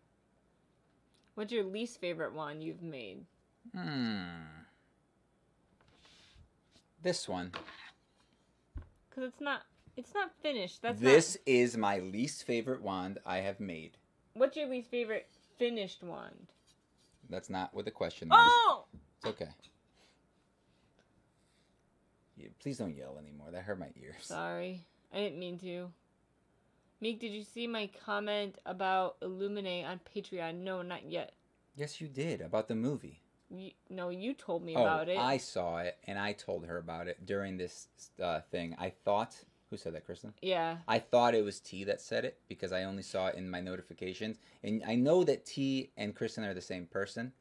What's your least favorite wand you've made? This one. Because it's not finished. This is my least favorite wand I have made. What's your least favorite finished wand? That's not what the question Oh! is. It's okay. Please don't yell anymore. That hurt my ears. Sorry. I didn't mean to. Meek, did you see my comment about Illuminate on Patreon? No, not yet. Yes, you did. About the movie. No, you told me about it. I saw it, and I told her about it during this thing. I thought... Who said that, Kristen? Yeah. I thought it was T that said it, because I only saw it in my notifications. And I know that T and Kristen are the same person.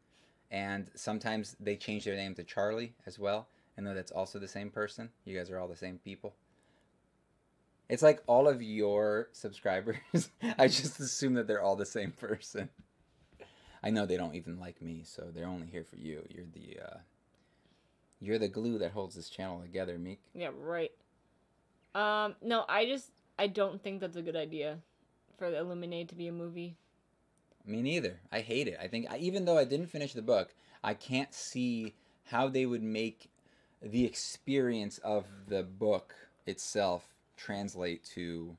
And sometimes they change their name to Charlie as well. I know that's also the same person. You guys are all the same people. It's like all of your subscribers. I just assume that they're all the same person. I know they don't even like me, so they're only here for you. You're the glue that holds this channel together, Meek. Yeah, right. No, I don't think that's a good idea for the Illuminate to be a movie. Me neither. I hate it. I think, even though I didn't finish the book, I can't see how they would make the experience of the book itself translate to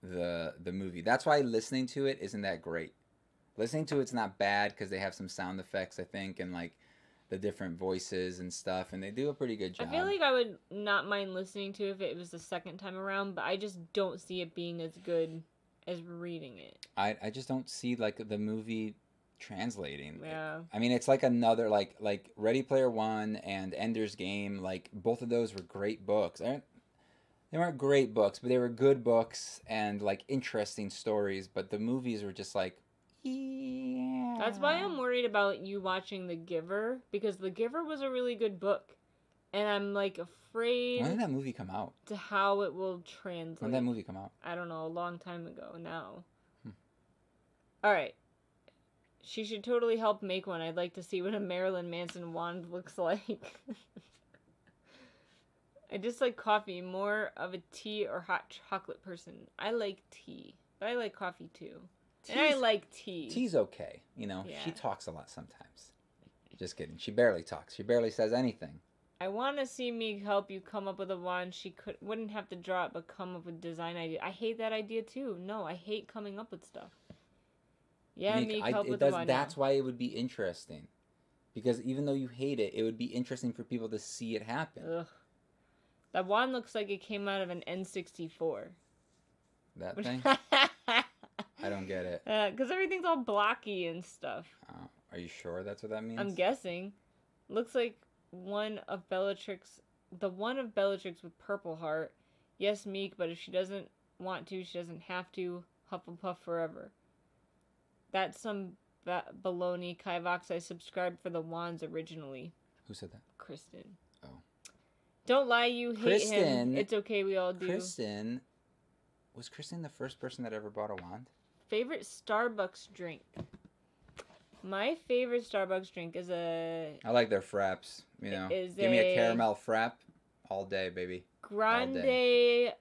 the movie. That's why listening to it isn't that great. Listening to it's not bad because they have some sound effects, I think, and like the different voices and stuff, and they do a pretty good job. I feel like I would not mind listening to it if it was the second time around, but I just don't see it being as good as reading it. I just don't see like the movie translating. Yeah. I mean, it's like another like Ready Player One and Ender's Game. Like both of those were great books. They weren't great books, but they were good books and like interesting stories. But the movies were just like, yeah. That's why I'm worried about you watching The Giver, because The Giver was a really good book, and I'm like afraid. When did that movie come out? To how it will translate. When did that movie come out? I don't know, a long time ago now. All right. She should totally help make one. I'd like to see what a Marilyn Manson wand looks like. I just like coffee, more of a tea or hot chocolate person. I like tea, but I like coffee too. And I like tea. Tea's okay. You know, Yeah. She talks a lot sometimes. Just kidding. She barely talks. She barely says anything. I want to see me help you come up with a wand. She wouldn't have to draw it, but come up with design idea. I hate that idea too. No, I hate coming up with stuff. Yeah, Meek, help with the wand. That's why it would be interesting. Because even though you hate it, it would be interesting for people to see it happen. Ugh. That wand looks like it came out of an N64. That thing? I don't get it. Because everything's all blocky and stuff. Are you sure that's what that means? I'm guessing. Looks like one of Bellatrix with purple heart. Yes, Meek, but if she doesn't want to, she doesn't have to. Hufflepuff forever. That's some baloney. Kivox, I subscribed for the wands originally. Who said that? Kristen. Oh. Don't lie, you hate him. It's okay, we all do. Was Kristen the first person that ever bought a wand? Favorite Starbucks drink. My favorite Starbucks drink is I like their fraps. You know, give me a caramel frap all day, baby. Grande. Day.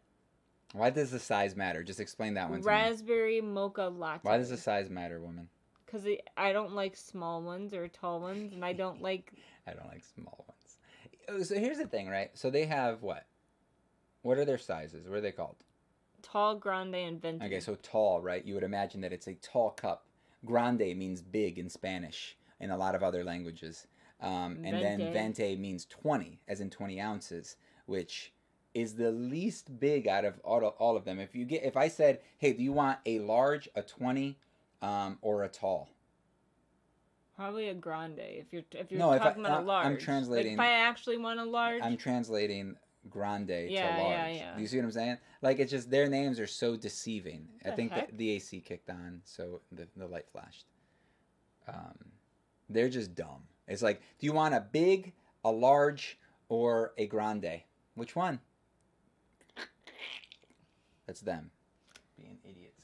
Why does the size matter? Just explain that one to me. Raspberry mocha latte. Why does the size matter, woman? Because I don't like small ones or tall ones, and I don't like... I don't like small ones. So here's the thing, right? So they have what? What are their sizes? What are they called? Tall, grande, and venti. Okay, so tall, right? You would imagine that it's a tall cup. Grande means big in Spanish, in a lot of other languages. And then venti means 20, as in 20 ounces, which is the least big out of all of them. If I said, hey, do you want a large, a 20, or a tall? Probably a grande. If you're talking about a large. I'm translating. Like if I actually want a large. I'm translating grande to large. Yeah. Do you see what I'm saying? Like, it's just their names are so deceiving. I think that the AC kicked on, so the light flashed. They're just dumb. It's like, do you want a big, a large, or a grande? Which one? That's them being idiots.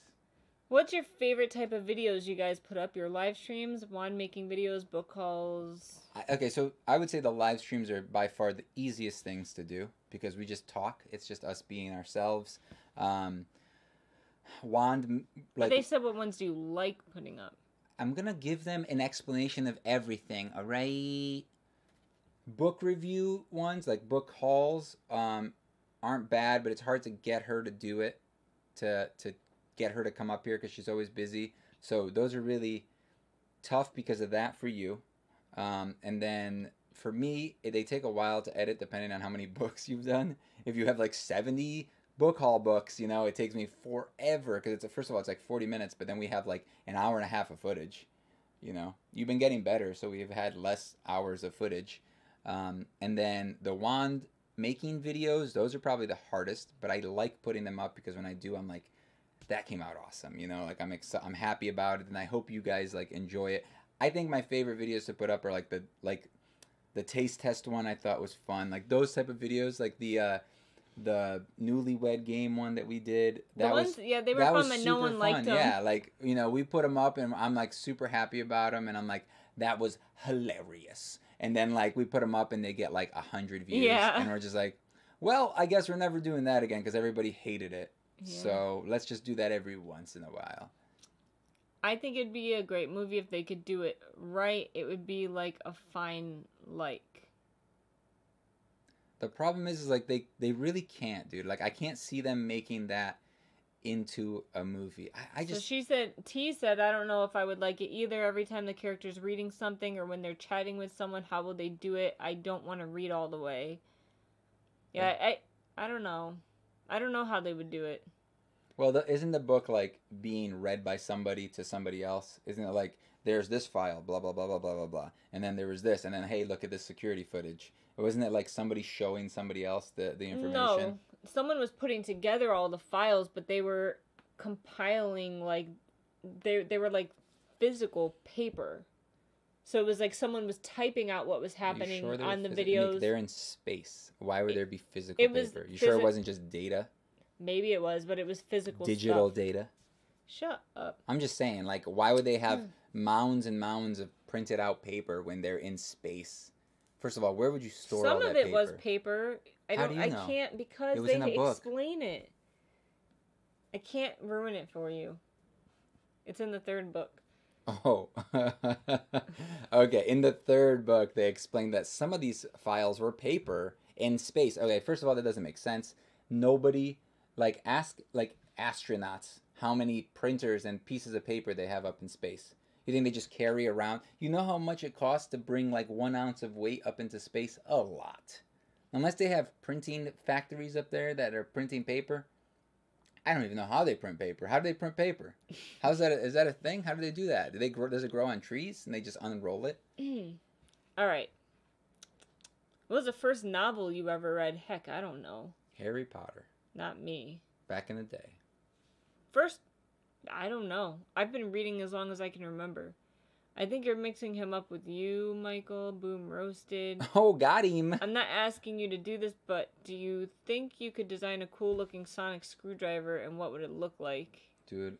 What's your favorite type of videos you guys put up? Your live streams, wand making videos, book hauls? Okay, so I would say the live streams are by far the easiest things to do because we just talk. It's just us being ourselves. wand, But they said what ones do you like putting up. I'm gonna give them an explanation of everything. All right. Book review ones, like book hauls, aren't bad, but it's hard to get her to do it, to get her to come up here because she's always busy. So those are really tough because of that for you. And then for me, they take a while to edit depending on how many books you've done. If you have like 70 book haul books, you know, it takes me forever because first of all, it's like 40 minutes, but then we have like an hour and a half of footage. You know, you've been getting better, so we've had less hours of footage. And then the wand making videos, those are probably the hardest, but I like putting them up because when I do, I'm like, that came out awesome, you know, like I'm happy about it, and I hope you guys like enjoy it. I think my favorite videos to put up are like the taste test one. I thought was fun, like those type of videos, like the newlywed game one that we did. They were fun, but no one liked them. Yeah, like, you know, we put them up, and I'm like super happy about them, and I'm like, that was hilarious. And then like we put them up, and they get like 100 views, and we're just like, well, I guess we're never doing that again because everybody hated it. Yeah. So let's just do that every once in a while. I think it'd be a great movie if they could do it right. It would be like a fine like. The problem is like they really can't, dude. Like I can't see them making that into a movie. I just. So T said, I don't know if I would like it either. Every time the character's reading something or when they're chatting with someone, how will they do it? I don't want to read all the way. Yeah. I don't know. I don't know how they would do it. Well, isn't the book like being read by somebody to somebody else? Isn't it like there's this file, blah blah blah blah blah blah blah, and then there was this, and then hey, look at this security footage. Wasn't it like somebody showing somebody else the information? No, someone was putting together all the files, but they were compiling like they were like physical paper. So it was like someone was typing out what was happening on the videos. They're in space. Why would there be physical paper? You sure it wasn't just data? Maybe it was, but it was physical digital stuff. Data. Shut up. I'm just saying, like, why would they have mounds and mounds of printed out paper when they're in space? First of all, where would you store all that paper? Some of it was paper. I can't because they explain it. I can't ruin it for you. It's in the third book. Oh. Okay, in the third book, they explained that some of these files were paper in space. Okay, first of all, that doesn't make sense. Nobody, ask astronauts how many printers and pieces of paper they have up in space. You think they just carry around? You know how much it costs to bring 1 ounce of weight up into space? A lot. Unless they have printing factories up there that are printing paper. I don't even know how they print paper. How do they print paper? Is that a thing? How do they do that? Does it grow on trees and they just unroll it? All right. What was the first novel you ever read? Heck, I don't know. Harry Potter. Not me. Back in the day. First, I don't know. I've been reading as long as I can remember. I think you're mixing him up with you, Michael. Boom roasted. Oh, got him. I'm not asking you to do this, but do you think you could design a cool-looking sonic screwdriver, and what would it look like? Dude.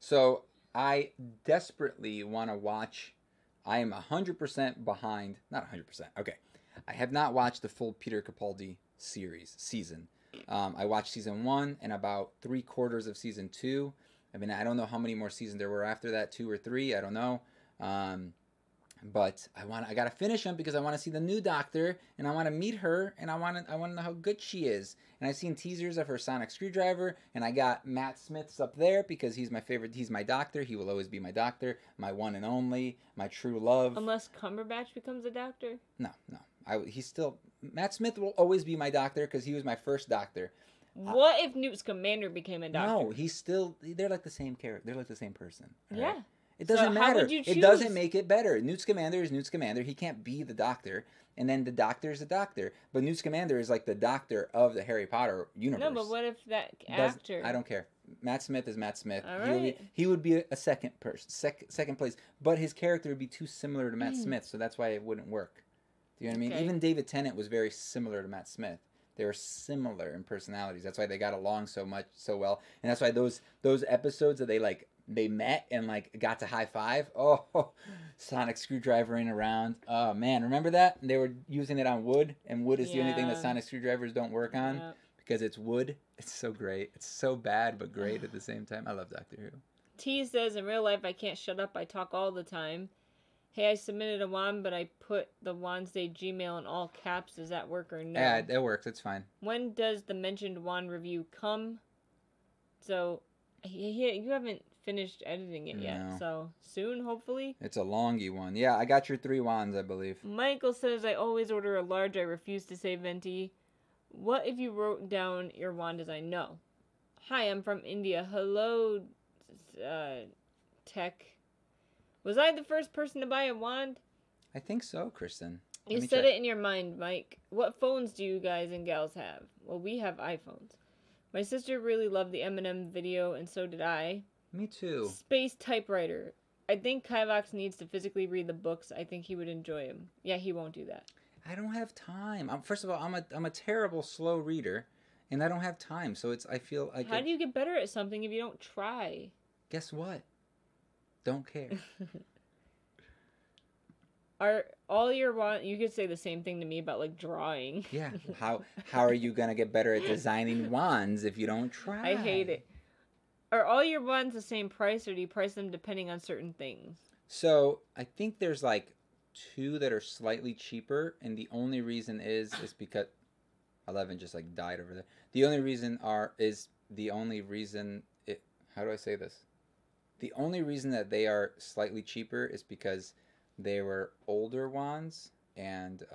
So, I desperately want to watch. I am 100% behind. Not 100%. Okay. I have not watched the full Peter Capaldi season. I watched season 1 and about 3/4 of season 2. I mean, I don't know how many more seasons there were after that, 2 or 3. I don't know. But I gotta finish them because I want to see the new Doctor and I want to meet her and I want to know how good she is. And I've seen teasers of her sonic screwdriver and I got Matt Smith's up there because he's my favorite. He's my Doctor. He will always be my Doctor, my one and only, my true love. Unless Cumberbatch becomes a Doctor. No. Matt Smith will always be my Doctor because he was my first Doctor. What if Newt Scamander became a Doctor? No, they're like the same character. They're like the same person. Yeah. Right? It doesn't matter. How would you choose? It doesn't make it better. Newt Scamander is Newt Scamander. He can't be the Doctor. And then the Doctor is the Doctor. But Newt Scamander is like the Doctor of the Harry Potter universe. No, but what if that actor? I don't care. Matt Smith is Matt Smith. All right. He would be a second person, second place. But his character would be too similar to Matt Smith, so that's why it wouldn't work. Do you know what I mean? Even David Tennant was very similar to Matt Smith. They were similar in personalities. That's why they got along so well. And that's why those episodes that they met and got to high five. Oh, sonic screwdrivering around. Oh man, remember that? They were using it on wood, and wood is the only thing that sonic screwdrivers don't work on because it's wood. It's so great. It's so bad but great at the same time. I love Doctor Who. T says, in real life, I can't shut up. I talk all the time. Hey, I submitted a wand, but I put the Wednesday Gmail in all caps. Does that work or no? Yeah, that works. It's fine. When does the mentioned wand review come? So, you haven't finished editing it yet. No. So, soon, hopefully. It's a longy one. Yeah, I got your 3 wands, I believe. Michael says, I always order a large. I refuse to say venti. What if you wrote down your wand design? No. Hi, I'm from India. Hello, Tech. Was I the first person to buy a wand? I think so, Kristen. You said it in your mind, Mike. What phones do you guys and gals have? Well, we have iPhones. My sister really loved the Eminem video, and so did I. Me too. Space typewriter. I think Kivox needs to physically read the books. I think he would enjoy them. Yeah, he won't do that. I don't have time. First of all, I'm a terrible slow reader, and I don't have time. So I feel like. How do you get better at something if you don't try? Guess what? Don't care. Are all your wands? You could say the same thing to me about like drawing. Yeah. How are you gonna get better at designing wands if you don't try? I hate it. Are all your wands the same price, or do you price them depending on certain things? So I think there's like 2 that are slightly cheaper, and the only reason is because 11 just like died over there. The only reason how do I say this? The only reason that they are slightly cheaper is because they were older wands, and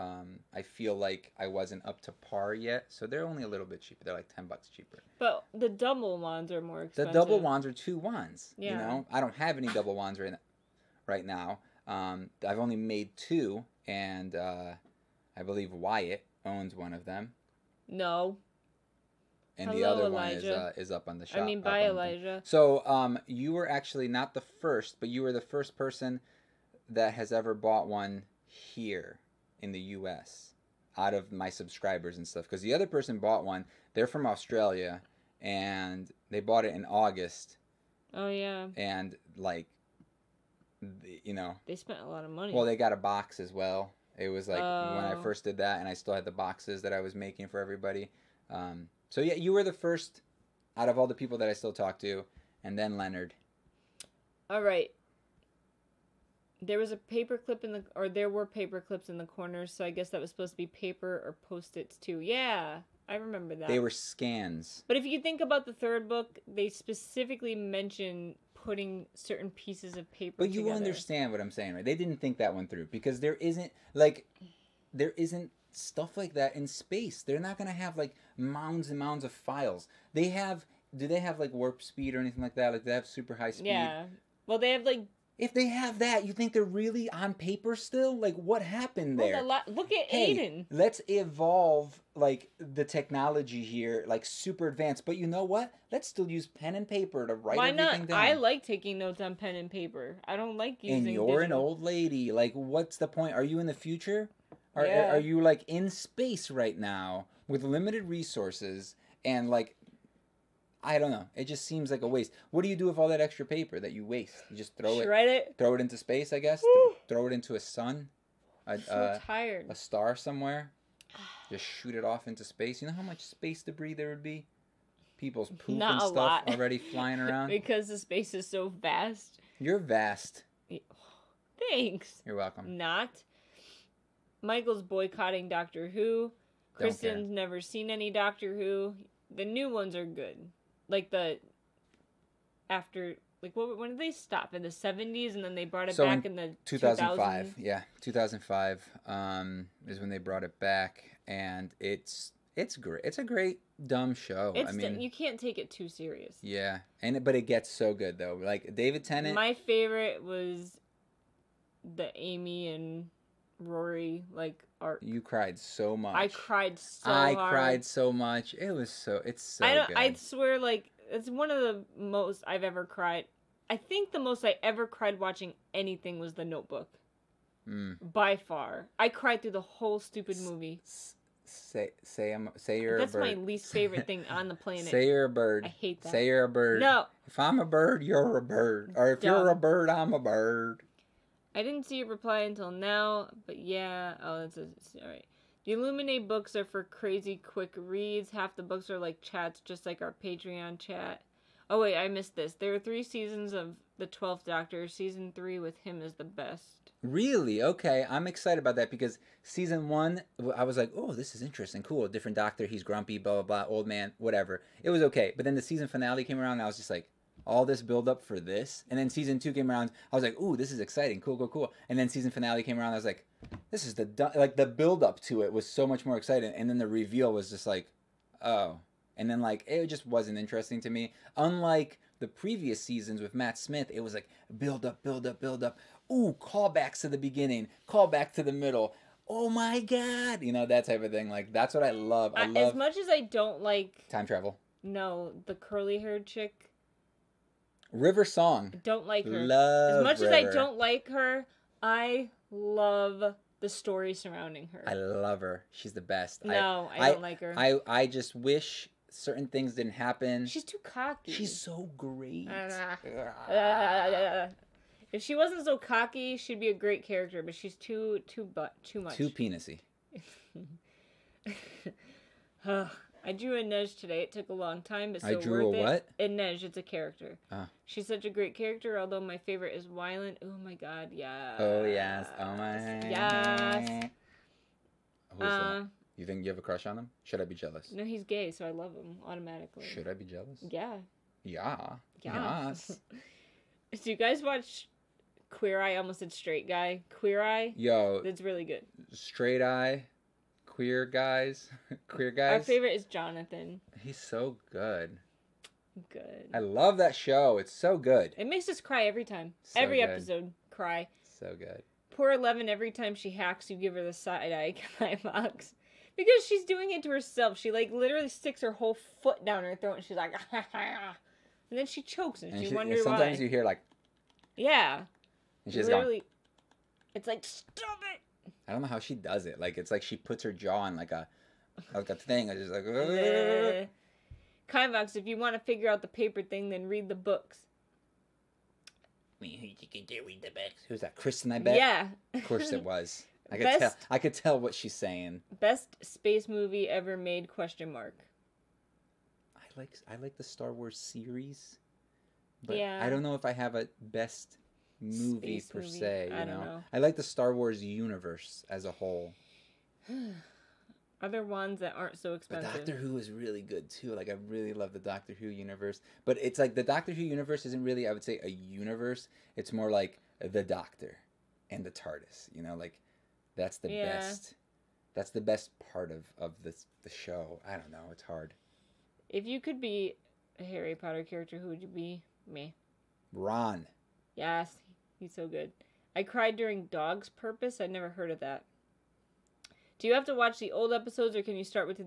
I feel like I wasn't up to par yet, so they're only a little bit cheaper. They're like $10 cheaper. But the double wands are more expensive. The double wands are 2 wands. Yeah. You know, I don't have any double wands right now. I've only made 2, and I believe Wyatt owns one of them. No. And Hello, the other Elijah. one is up on the shop. Bye, Elijah. So, you were actually not the first, but you were the first person that has ever bought one here in the U.S. out of my subscribers and stuff. Because the other person bought one. They're from Australia, and they bought it in August. Oh, yeah. And, like, you know. They spent a lot of money. Well, they got a box as well. It was like when I first did that, and I still had the boxes that I was making for everybody. So, yeah, you were the first out of all the people that I still talk to, and then Leonard. All right. There was a paper clip there were paper clips in the corners, so I guess that was supposed to be paper or Post-its too. Yeah, I remember that. They were scans. But if you think about the third book, they specifically mention putting certain pieces of paper together. But you understand what I'm saying, right? They didn't think that one through, because there isn't stuff like that in space. They're not going to have like mounds and mounds of files. Do they have like warp speed or anything like that? Like they have super high speed? Yeah. Well, they have like... If they have that, you think they're really on paper still? Like, what happened there? Look at Aiden. Let's evolve, like, the technology here, like, super advanced. But you know what? Let's still use pen and paper to write everything down. I like taking notes on pen and paper. I don't like using And you're an old lady. Like, what's the point? Are you in the future? Yeah. Are you, like, in space right now with limited resources and, like... I don't know. It just seems like a waste. What do you do with all that extra paper that you waste? You just Shred it. Throw it into space, I guess. Throw it into a sun. I'm so tired. A star somewhere. Just shoot it off into space. You know how much space debris there would be? People's poop and stuff already flying around. Because the space is so vast. You're vast. Thanks. You're welcome. Not. Michael's boycotting Doctor Who. Kristen's never seen any Doctor Who. The new ones are good. Like when did they stop? In the 70s, and then they brought it back in the 2005. Yeah, 2005 is when they brought it back, and it's great. It's a great dumb show. You can't take it too serious. Yeah, but it gets so good though. Like David Tennant. My favorite was the Amy and Rory arc. You cried so much. I cried so hard. I cried so much. It's so good. I swear, it's one of the most I've ever cried. I think the most I ever cried watching anything was The Notebook. By far. I cried through the whole stupid movie. Say you're a bird. That's my least favorite thing on the planet. Say you're a bird. I hate that. Say you're a bird. No. If I'm a bird, you're a bird. Or if you're a bird, I'm a bird. I didn't see your reply until now, but yeah. Oh, all right. The Illuminate books are for crazy quick reads. Half the books are like chats, just like our Patreon chat. Oh wait, I missed this. There are 3 seasons of the 12th Doctor. Season 3 with him is the best. Really? Okay, I'm excited about that because season 1, I was like, oh, this is interesting, cool. Different Doctor, he's grumpy, blah, blah, blah, old man, whatever. It was okay. But then the season finale came around and I was just like, all this build up for this? And then season 2 came around, I was like, ooh, this is exciting, cool, cool, cool. And then season finale came around, I was like, this is the build up to it was so much more exciting. And then the reveal was just like, oh. And then like, it just wasn't interesting to me. Unlike the previous seasons with Matt Smith, it was like build up, build up, build up. Ooh, callbacks to the beginning, callback to the middle. Oh my God. You know, that type of thing. Like, that's what I love. I love as much as I don't like time travel. No, the curly haired chick. River Song. Don't like her. Love as much River. as I don't like her, I love the story surrounding her. I love her. She's the best. No, I don't like her. I just wish certain things didn't happen. She's too cocky. She's so great. If she wasn't so cocky, she'd be a great character, but she's too much. Too penisy. I drew a Nej today. It took a long time, but still I drew worth a what? A Nej, it's a character. She's such a great character, although my favorite is Wyland. Oh my God, yeah. Oh yes. Oh my. Yes. Who's that? You think you have a crush on him? Should I be jealous? No, he's gay, so I love him automatically. Should I be jealous? Yeah. Yeah. Yeah. Yes. Do you guys watch Queer Eye? I almost said Straight Guy. Queer Eye? Yo. That's really good. Straight Eye. Queer guys. Queer guys. Our favorite is Jonathan. He's so good. Good. I love that show. It's so good. It makes us cry every time. So every good. episode, cry. So good. Poor Eleven, every time she hacks, you give her the side eye Kivox. Because she's doing it to herself. She, like, literally sticks her whole foot down her throat, and she's like, and then she chokes, and she wonders why. Sometimes you hear, like... Yeah. And she's literally, it's like, stop it! I don't know how she does it. Like, it's like she puts her jaw on, like a thing. It's just like... Kivox, if you want to figure out the paper thing, then read the books. Read the books. Who's that? Kristen, I bet? Yeah. Of course it was. I could tell what she's saying. Best space movie ever made, ? I like the Star Wars series. But yeah. I don't know if I have a best movie Space per movie. se, I don't know. I like the Star Wars universe as a whole. Other ones that aren't so But expensive. Doctor Who is really good too. Like, I really love the Doctor Who universe. But it's like the Doctor Who universe isn't really, I would say, a universe. It's more like the Doctor and the TARDIS. You know, like that's the best. That's the best part of the show. I don't know. It's hard. If you could be a Harry Potter character, who would you be? Me. Ron. Yes, he's so good. I cried during Dog's Purpose. I'd never heard of that. Do you have to watch the old episodes, or can you start with the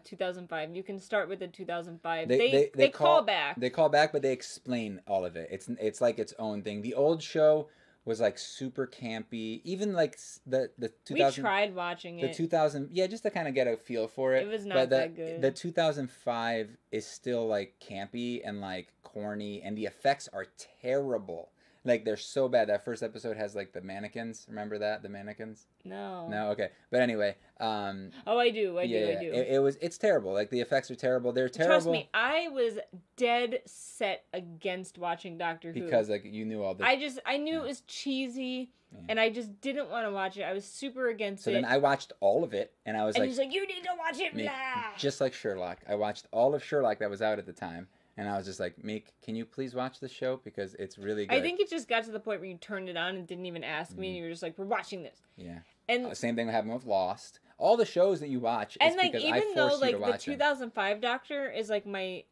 2005? You can start with the 2005. They call back. They call back, but they explain all of it. It's like its own thing. The old show was like super campy. Even like the 2000. We tried watching it. The 2000, yeah, just to kind of get a feel for it. It was not that good. The 2005 is still like campy and like corny, and the effects are terrible. Like, they're so bad. That first episode has like the mannequins. Remember that? The mannequins? No. No, okay. But anyway, oh, I do. It's terrible. Like, the effects are terrible. They're terrible. Trust me, I was dead set against watching Doctor Who. Because like you knew all the I knew it was cheesy, and I just didn't want to watch it. I was super against it. So then I watched all of it, and I was and like... he's like, you need to watch it, blah! Just like Sherlock. I watched all of Sherlock that was out at the time. And I was just like, Meek, can you please watch the show? Because it's really good. I think it just got to the point where you turned it on and didn't even ask me. And you were just like, we're watching this. Yeah. And same thing happened with Lost. All the shows that you watch is like, because even I though forced you to like watch the them. 2005 Doctor is like my...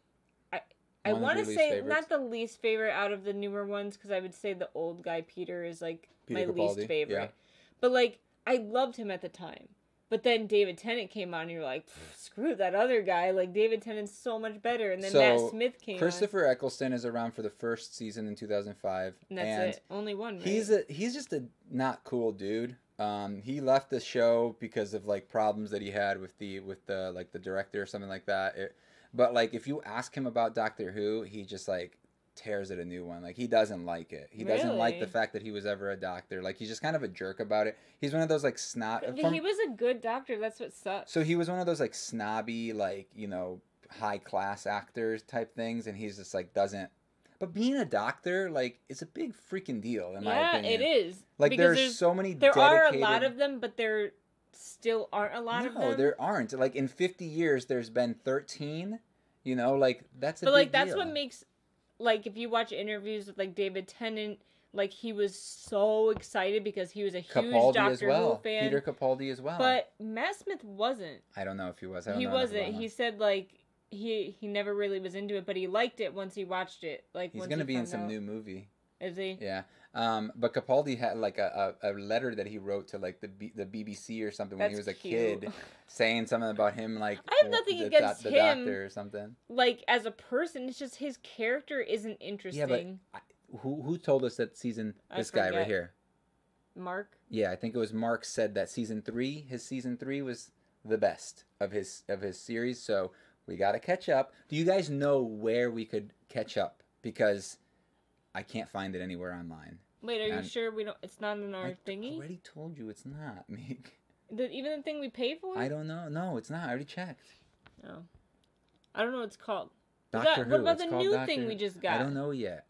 I want to say not the least favorite out of the newer ones, because I would say the old guy Peter is like my least favorite. Yeah. But like, I loved him at the time. But then David Tennant came on, and you're like, screw that other guy. Like, David Tennant's so much better. And then Matt Smith came Christopher Eccleston is around for the first season in 2005. And that's it. Only one, right? He's just a not cool dude. He left the show because of like problems that he had with the like the director or something like that. But like, if you ask him about Doctor Who, he just like tears at a new one. Like, he doesn't like it. He doesn't like the Really? fact that he was ever a doctor. Like, he's just kind of a jerk about it. He's one of those, like, snob... But he was a good doctor. That's what sucks. So he was one of those, like, snobby, like, you know, high-class actors type things, and he's just, like, doesn't... But being a doctor, like, is a big freaking deal, in my opinion. Yeah, it is. Like, Because there's so many there dedicated... are a lot of them, but there still aren't a lot of them. No, there aren't. Like, in 50 years, there's been 13, you know, like, that's a But, big like, that's deal. what makes, like, if you watch interviews with, like, David Tennant, like, he was so excited because he was a huge Capaldi Doctor as well. Who fan. Peter Capaldi as well. But Matt Smith wasn't. I don't know if he was. I don't He know enough wasn't. about him. He said, like, he never really was into it, but he liked it once he watched it. Like, He's once going to he be in found some out. new movie. Is he? Yeah. But Capaldi had like a letter that he wrote to like the BBC or something when he That's was a cute. kid, saying something about him like I have nothing against the him. doctor or something. Like, as a person, it's just his character isn't interesting. Yeah, but who told us that season? This guy right forget. here. Mark? Yeah, I think it was Mark said that his season 3 was the best of his series. So we got to catch up. Do you guys know where we could catch up? Because I can't find it anywhere online. Wait, are you sure we don't? It's not in our I thingy? already told you it's not, Meek. Even the thing we pay for? I don't know. No, it's not. I already checked. No. I don't know what it's called. Doctor Who. What about It's the called new Doctor thing Who. we just got? I don't know yet.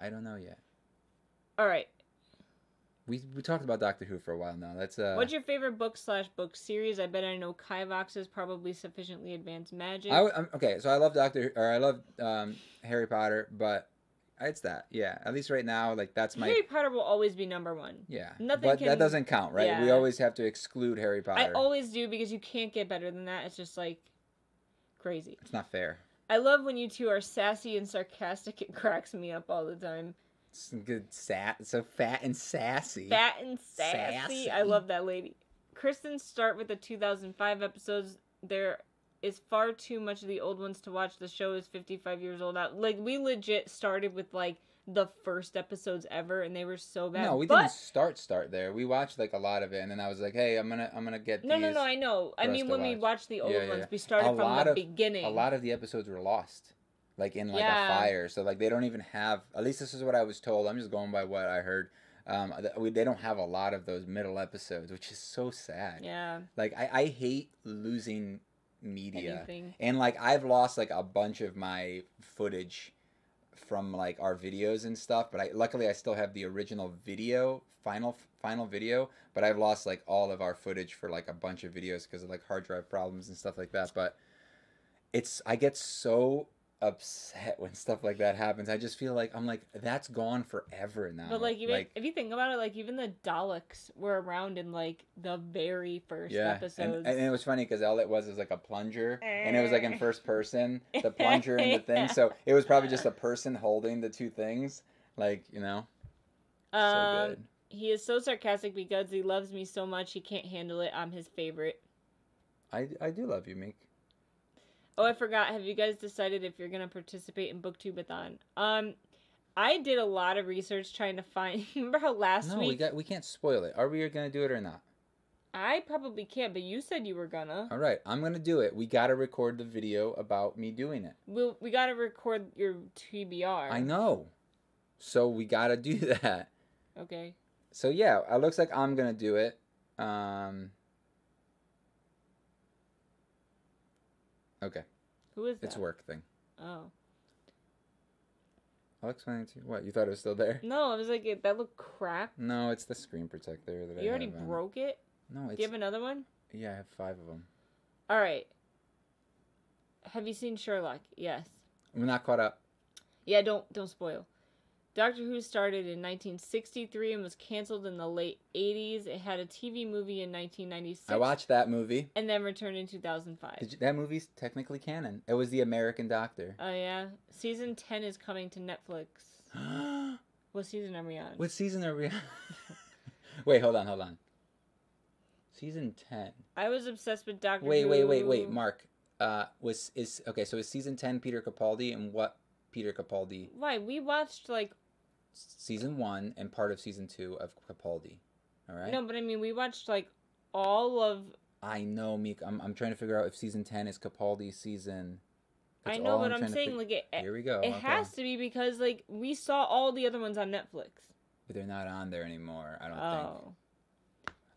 All right. We talked about Doctor Who for a while now. That's What's your favorite book series? I bet I know Kivox is probably Sufficiently Advanced Magic. okay, so I love Harry Potter, but it's that. Yeah, at least right now, like that's my Harry Potter will always be number one. Yeah, Nothing but can, that doesn't count, right? Yeah. We always have to exclude Harry Potter. I always do because you can't get better than that. It's just like crazy. It's not fair. I love when you two are sassy and sarcastic. It cracks me up all the time. It's good, so fat and sassy. Fat and sassy. I love that lady. Kristen, start with the 2005 episodes. There is far too much of the old ones to watch. The show is 55 years old now. Like, we legit started with, like, the first episodes ever, and they were so bad. No, we didn't start there. We watched, like, a lot of it, and then I was like, hey, I'm gonna get these. No, I know. I mean, when we watched the old ones, we started from the beginning. A lot of the episodes were lost. Like, in, like, a fire. So, like, they don't even have... At least this is what I was told. I'm just going by what I heard. They don't have a lot of those middle episodes, which is so sad. Yeah. Like, I hate losing media. Anything. And, like, I've lost, like, a bunch of my footage from, like, our videos and stuff. But luckily, I still have the original video, final video. But I've lost, like, all of our footage for, like, a bunch of videos because of, like, hard drive problems and stuff like that. But I get so upset when stuff like that happens. I just feel like that's gone forever now. But like, if you think about it, like even the Daleks were around in like the very first episodes. And it was funny because all it was like a plunger, and it was like in first person, the plunger and the thing. So it was probably just a person holding the two things, like, you know. So good. He is so sarcastic because he loves me so much he can't handle it. I'm his favorite. I do love you, Meek. Oh, I forgot. Have you guys decided if you're going to participate in Booktubeathon? I did a lot of research trying to find... Remember how last week... No, we can't spoil it. Are we going to do it or not? I probably can't, but you said you were gonna. All right, I'm going to do it. We got to record the video about me doing it. We got to record your TBR. I know. So we got to do that. Okay. So yeah, it looks like I'm going to do it. Okay. Who is that? It's a work thing. Oh. I'll explain it to you. What, you thought it was still there? No, I was like, that looked cracked. No, it's the screen protector that You already broke it? No, it's... Do you have another one? Yeah, I have 5 of them. All right. Have you seen Sherlock? Yes. I'm not caught up. Yeah, don't spoil. Doctor Who started in 1963 and was canceled in the late 80s. It had a TV movie in 1996. I watched that movie. And then returned in 2005. That movie's technically canon. It was The American Doctor. Oh, yeah? Season 10 is coming to Netflix. What season are we on? What season are we on? Wait, hold on. Season 10. I was obsessed with Doctor Wait, Who. wait, Mark. So is season 10 Peter Capaldi, and what Peter Capaldi? Why? We watched, like... Season 1 and part of season 2 of Capaldi. All right? No, but I mean, we watched, like, all of... I know, Meek. I'm trying to figure out if season 10 is Capaldi's season. I That's know, all but I'm trying to saying like Here we go. it okay. has to be because like we saw all the other ones on Netflix. But they're not on there anymore. I don't think. Oh.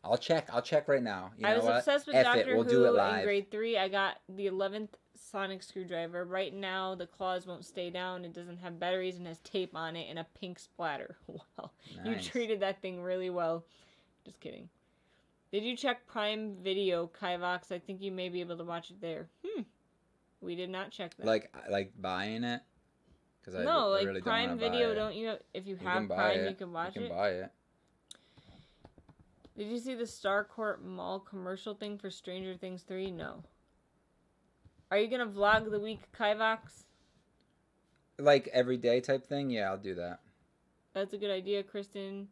I'll check right now. You I know was what? obsessed with F Doctor it. We'll do it Who in live. grade 3. I got the 11th sonic screwdriver. Right now, the claws won't stay down. It doesn't have batteries and has tape on it and a pink splatter. Well, you Nice. treated that thing really well. Just kidding. Did you check Prime Video, Kivox? I think you may be able to watch it there. We did not check that. Like buying it? Because I no, like really Prime don't want to Video, buy it. don't you? If you You have can buy Prime, it. you can watch it. You can buy it. Did you see the Starcourt Mall commercial thing for Stranger Things 3? No. Are you gonna vlog the week, Kivox? Like everyday type thing? Yeah, I'll do that. That's a good idea, Kristen.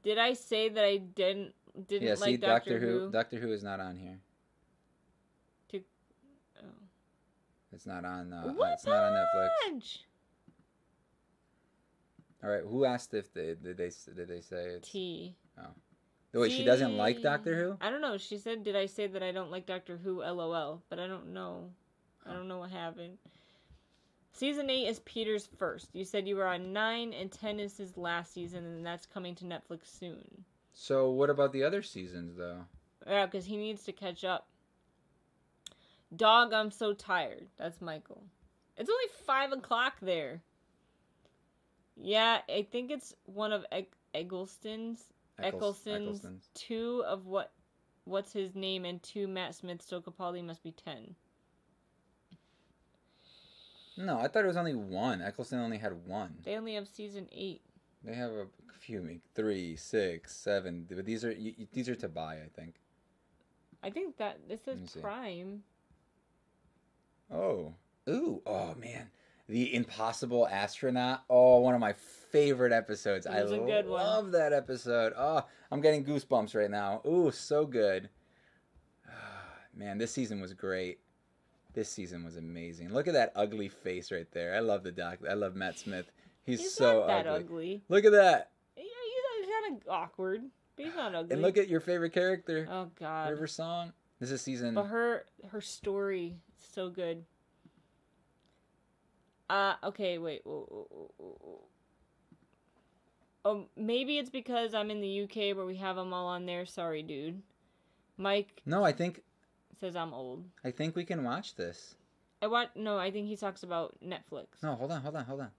Did I say that I didn't Yeah, see, like Doctor Who? Doctor Who is not on here. Oh. It's not on. What It's not on Netflix. bunch? All right, who asked if did they say it's? T. Oh, wait, she doesn't like Doctor Who? I don't know. She said, "Did I say that I don't like Doctor Who?" LOL. But I don't know. I don't know what happened. Season 8 is Peter's first. You said you were on 9, and 10 is his last season, and that's coming to Netflix soon. So what about the other seasons though? Yeah, because he needs to catch up. Dog, I'm so tired. That's Michael. It's only 5 o'clock there. Yeah, I think it's one of Eccleston's. 2 of what's his name, and 2 Matt Smith. So Capaldi must be 10. No, I thought it was only 1. Eccleston only had 1. They only have season 8. They have a few, 3, 6, 7. But these are to buy, I think. I think that this Let me is see. Prime. Oh, oh man, the Impossible Astronaut. Oh, one of my favorite episodes. It was a good one. Love that episode. Oh, I'm getting goosebumps right now. Ooh, so good. Man, this season was great. This season was amazing. Look at that ugly face right there. I love the doc. I love Matt Smith. He's so not that ugly. ugly. Look at that. Yeah, he's kind of awkward, but he's not ugly. And look at your favorite character. Oh God. River Song. This is season. But her story is so good. Okay, wait. Oh, maybe it's because I'm in the UK where we have them all on there. Sorry, dude. Mike. No, I think says I'm old. we can watch this. No, I think he talks about Netflix. No, hold on.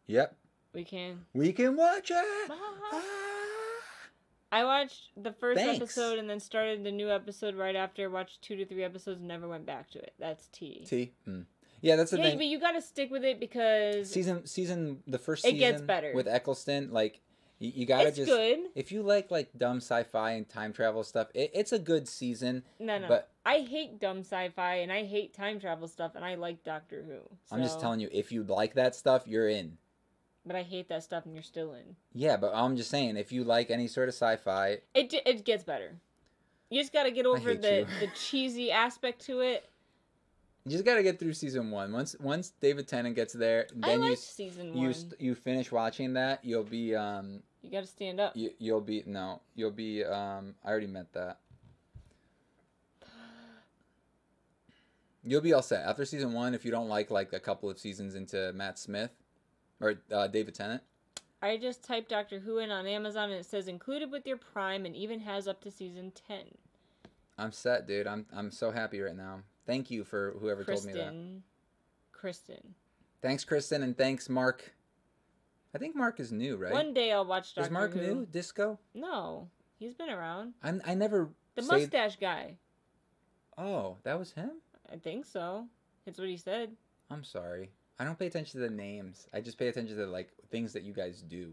Yep. We can. We can watch it. I watched the first Thanks. episode and then started the new episode right after. Watched 2 to 3 episodes, and never went back to it. That's T. Yeah, that's the thing. But you gotta stick with it because The first it season gets better with Eccleston. Like you gotta it's just good. if you like dumb sci-fi and time travel stuff, it's a good season. No. But I hate dumb sci-fi and I hate time travel stuff, and I like Doctor Who. So. I'm just telling you, if you like that stuff, you're in. But I hate that stuff, and you're still in. Yeah, but I'm just saying, if you like any sort of sci-fi, it gets better. You just gotta get over the cheesy aspect to it. you just gotta get through season 1. Once David Tennant gets there, then I liked season 1. you finish watching that, you'll be You gotta stand up. You'll be I already meant that. You'll be all set after season 1 if you don't like a couple of seasons into Matt Smith or David Tennant. I just typed Doctor Who in on Amazon and it says included with your Prime and even has up to season 10. I'm set, dude. I'm so happy right now. Thank you for whoever told me that. Kristen. Thanks, Kristen, and thanks, Mark. I think Mark is new, right? One day I'll watch Doctor Who. Is Mark new? Disco? No, he's been around. I never. The mustache guy. Oh, that was him? I think so. That's what he said. I'm sorry. I don't pay attention to the names. I just pay attention to things that you guys do.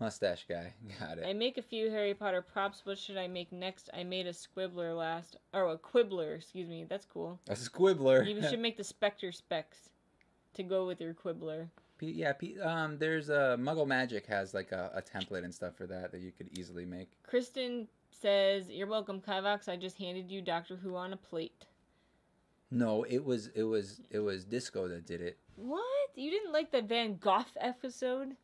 Mustache guy. Got it. I make a few Harry Potter props. What should I make next? I made a squibbler last. Or a quibbler, excuse me. That's cool. A squibbler. You should make the Spectre specs to go with your quibbler. Yeah, there's Muggle Magic has a template and stuff for that you could easily make. Kristen says, "You're welcome, Kivox. I just handed you Doctor Who on a plate." No, it was Disco that did it. What? You didn't like the Van Gogh episode?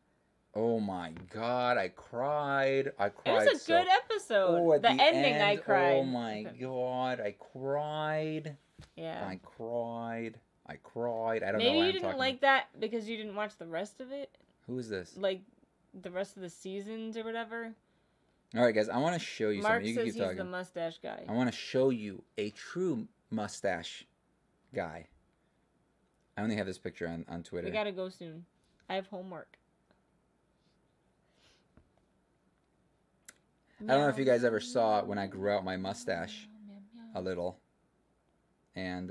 Oh my God, I cried. It was a good episode. Oh, at the ending, end, I cried. Oh my God, I cried. Yeah. I cried. I don't know Maybe why you I'm didn't talking. like that because you didn't watch the rest of it. Who is this? Like the rest of the seasons or whatever. All right, guys. I want to show you Mark something. You says keep he's talking. the mustache guy. I want to show you a true mustache guy. I only have this picture on Twitter. We gotta go soon. I have homework. I don't know if you guys ever saw when I grew out my mustache a little, and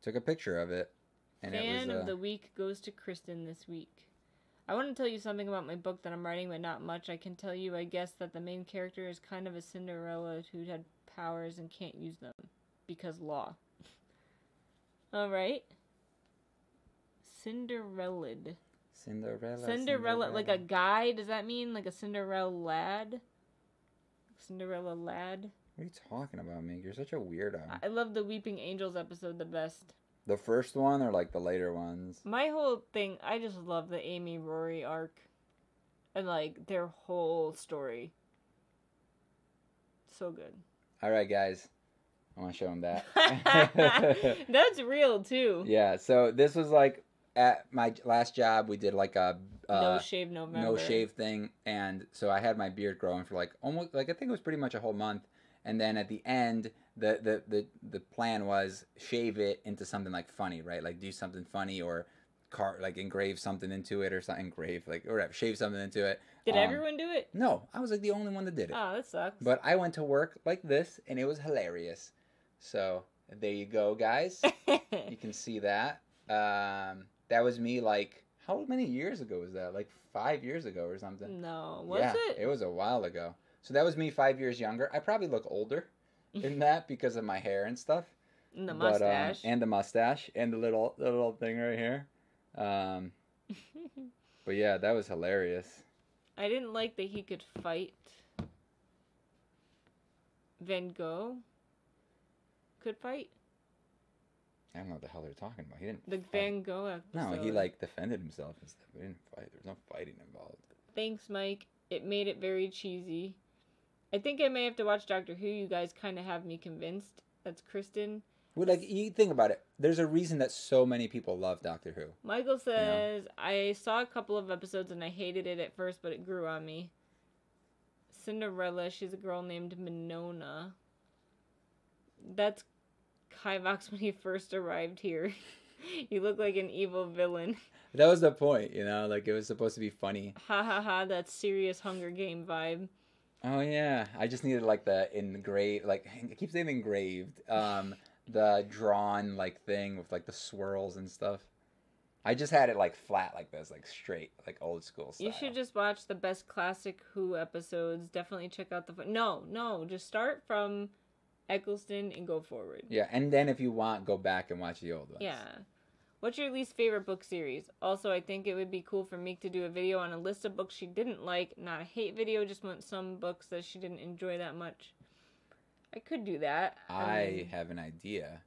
took a picture of it. And Fan it was, of the week goes to Kristen this week. I want to tell you something about my book that I'm writing, but not much. I can tell you, I guess, that the main character is kind of a Cinderella who had powers and can't use them because law. All right. Cinderella, like a guy. Does that mean like a Cinderella lad? Cinderella lad. What are you talking about, Meg? You're such a weirdo. I love the Weeping Angels episode the best. The first one or like the later ones? My whole thing, I just love the Amy Rory arc. And like their whole story. So good. All right, guys. I want to show them that. That's real too. Yeah, so this was like at my last job, we did like a no shave November. No shave thing, and so I had my beard growing for like almost like I think it was pretty much a whole month, and then at the end, the plan was shave it into something like funny, right? Like do something funny or like engrave something into it or something, or whatever, shave something into it. Did everyone do it? No, I was like the only one that did it. Oh, that sucks. But I went to work like this, and it was hilarious. So there you go, guys. You can see that. That was me like, how many years ago was that? Like 5 years ago or something. No, was it? It was a while ago. So that was me 5 years younger. I probably look older than that because of my hair and stuff. And the mustache. And the mustache and the little thing right here. But yeah, that was hilarious. I didn't like that he could fight. Van Gogh could fight. I don't know what the hell they're talking about. He didn't. The fight. Van Gogh episode. No, he like defended himself and stuff. We didn't fight. There was no fighting involved. Thanks, Mike. It made it very cheesy. I think I may have to watch Doctor Who. You guys kind of have me convinced. That's Kristen. Well, like you think about it, there's a reason that so many people love Doctor Who. Michael says, I saw a couple of episodes and I hated it at first, but it grew on me. Cinderella, she's a girl named Minona. That's Kivox when he first arrived here. You look like an evil villain. That was the point, like it was supposed to be funny. Ha ha ha, that's serious Hunger Game vibe. Oh yeah, I just needed like the engraved, like I keep saying engraved, the drawn like thing with like the swirls and stuff. I just had it like flat like this, like straight, like old school style. You should just watch the best classic Who episodes. Definitely check out the... No, just start from Eccleston and go forward. Yeah, and then if you want, go back and watch the old ones. Yeah. What's your least favorite book series? Also, I think it would be cool for Meek to do a video on a list of books she didn't like. Not a hate video, just want some books that she didn't enjoy that much. I could do that. I have an idea.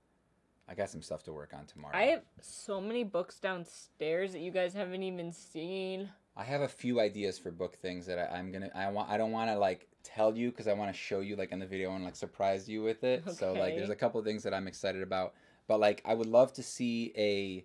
I got some stuff to work on tomorrow. I have so many books downstairs that you guys haven't even seen. I have a few ideas for book things that I don't want to like tell you because I want to show you like in the video and like surprise you with it. Okay. So like there's a couple of things that I'm excited about, but like I would love to see a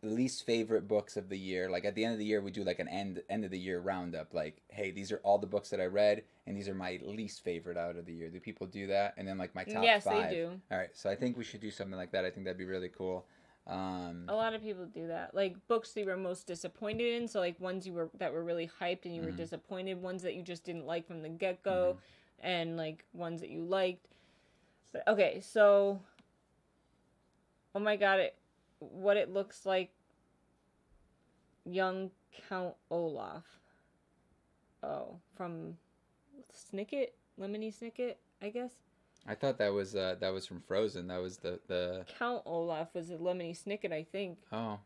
least favorite books of the year. Like at the end of the year we do like an end of the year roundup. Like, hey, these are all the books that I read and these are my least favorite out of the year. Do people do that? And then like my top 5. Yes, they do. All right, so I think we should do something like that. I think that'd be really cool. A lot of people do that. Like books that you were most disappointed in. So like ones that were really hyped and you were disappointed. Ones that you just didn't like from the get-go. And like ones that you liked. But, okay, so... Oh my god, what it looks like young Count Olaf. Oh, from Snicket? Lemony Snicket, I guess? I thought that was from Frozen. That was the Count Olaf was a Lemony Snicket, I think. Oh.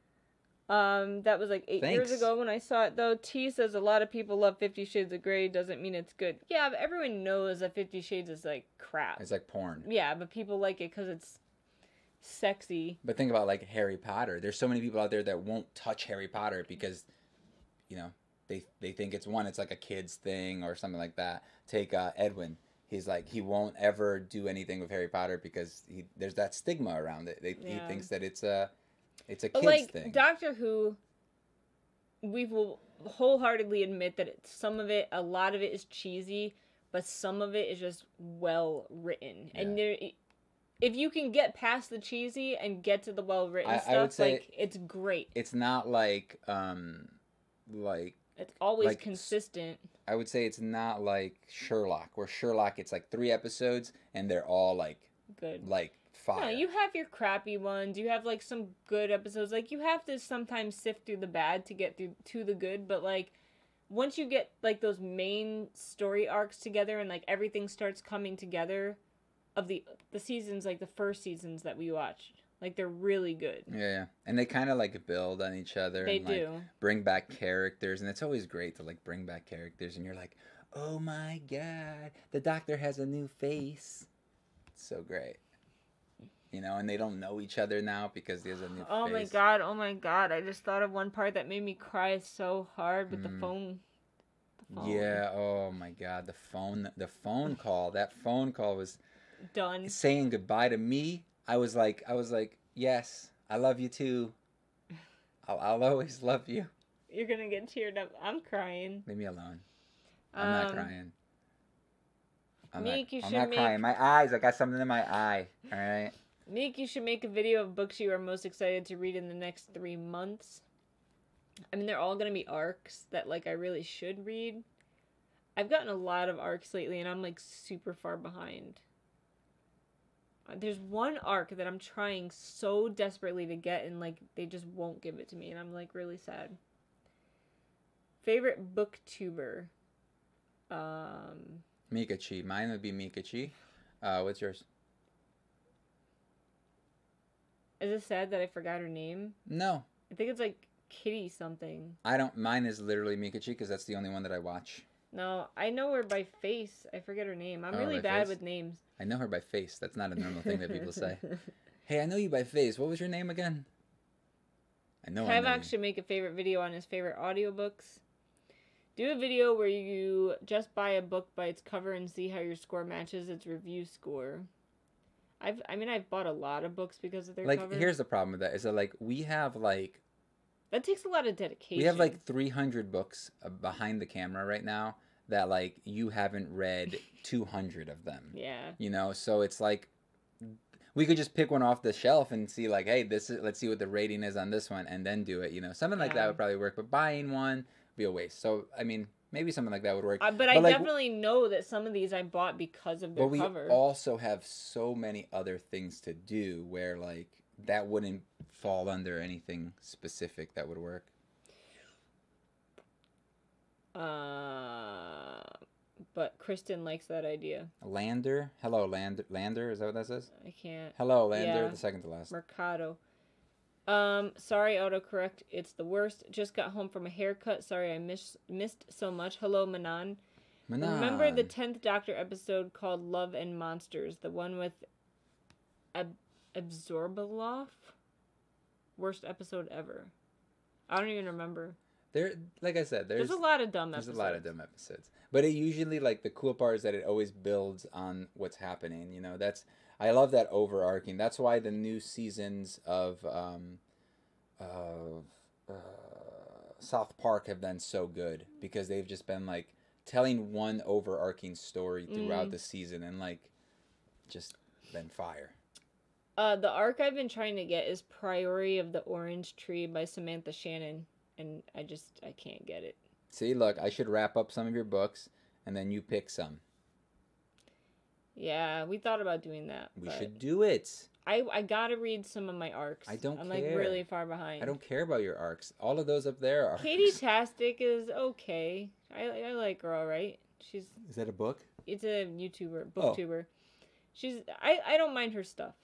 That was like 8 years ago when I saw it, though. T says a lot of people love 50 Shades of Grey. Doesn't mean it's good. Yeah, but everyone knows that 50 Shades is like crap. It's like porn. Yeah, but people like it because it's sexy. But think about like Harry Potter. There's so many people out there that won't touch Harry Potter because, they think it's like a kid's thing or something like that. Take Edwin. he's like he won't ever do anything with Harry Potter because there's that stigma around it. He thinks that it's a kids thing. Doctor Who, we will wholeheartedly admit that a lot of it is cheesy, but some of it is just well written. Yeah. And if you can get past the cheesy and get to the well written stuff, I would say it's great. It's not like it's always consistent. I would say it's not like Sherlock, where Sherlock it's like 3 episodes and they're all like good, like fire. No, you have your crappy ones. You have like some good episodes. Like you have to sometimes sift through the bad to get through to the good. But like once you get like those main story arcs together and like everything starts coming together, of the seasons, like the first seasons that we watched. Like, they're really good. Yeah. And they kind of, like, build on each other. They and, do. Like, bring back characters. And it's always great to, like, bring back characters. And you're like, oh, my God. The Doctor has a new face. It's so great. You know, and they don't know each other now because there's a new face. Oh, my God. I just thought of one part that made me cry so hard with the phone. Yeah, oh, my God. The phone call. That phone call was... done. Saying goodbye to me. I was like, yes, I love you too. I'll always love you. You're gonna get teared up. I'm crying. Leave me alone. I'm not crying. I'm Meek, not crying. My eyes. I got something in my eye. All right. Meek, you should make a video of books you are most excited to read in the next 3 months. I mean, they're all gonna be arcs that like I really should read. I've gotten a lot of arcs lately, and I'm like super far behind. There's one arc that I'm trying so desperately to get, and like they just won't give it to me, and I'm like really sad. Favorite booktuber? Meekachii. Mine would be Meekachii. What's yours? Is it sad that I forgot her name? No. I think it's like Kitty something. Mine is literally Meekachii because that's the only one that I watch. No, I know her by face. I forget her name. I'm really bad with names. I know her by face. That's not a normal thing that people say. Hey, I know you by face. What was your name again? Kivox should make a favorite video on his favorite audiobooks. Do a video where you just buy a book by its cover and see how your score matches its review score. I've bought a lot of books because of their cover. Like, here's the problem with that. Is that, like, we have, like... That takes a lot of dedication. We have, like, 300 books behind the camera right now that, like, you haven't read 200 of them. Yeah. You know? So it's, like... We could just pick one off the shelf and see, like, hey, let's see what the rating is on this one, and then do it, you know? Something like that would probably work, but buying one would be a waste. So, I mean... Maybe something like that would work. But I definitely know that some of these I bought because of their cover. But we also have so many other things to do where, like, that wouldn't fall under anything specific that would work. But Kristen likes that idea. Lander? Hello, Lander. Lander? Is that what that says? I can't. Hello, Lander. Yeah. The second to last. Mercado. Sorry, autocorrect. It's the worst. Just got home from a haircut. Sorry I missed so much. Hello, Manan. Remember the 10th Doctor episode called Love and Monsters? The one with Absorbaloff? Worst episode ever. I don't even remember. Like I said, there's a lot of dumb episodes. There's a lot of dumb episodes. But it usually, like, the cool part is that it always builds on what's happening. You know, I love that overarching. That's why the new seasons of South Park have been so good, because they've just been, like, telling one overarching story throughout the season, and, like, just been fire. The arc I've been trying to get is Priority of the Orange Tree by Samantha Shannon, and I can't get it. See, look, I should wrap up some of your books, and then you pick some. Yeah, we thought about doing that. We should do it. I gotta read some of my arcs. I'm care. Like really far behind. I don't care about your arcs. All of those up there are. Katie Tastic is okay. I like her all right. Is that a book? It's a booktuber. I don't mind her stuff.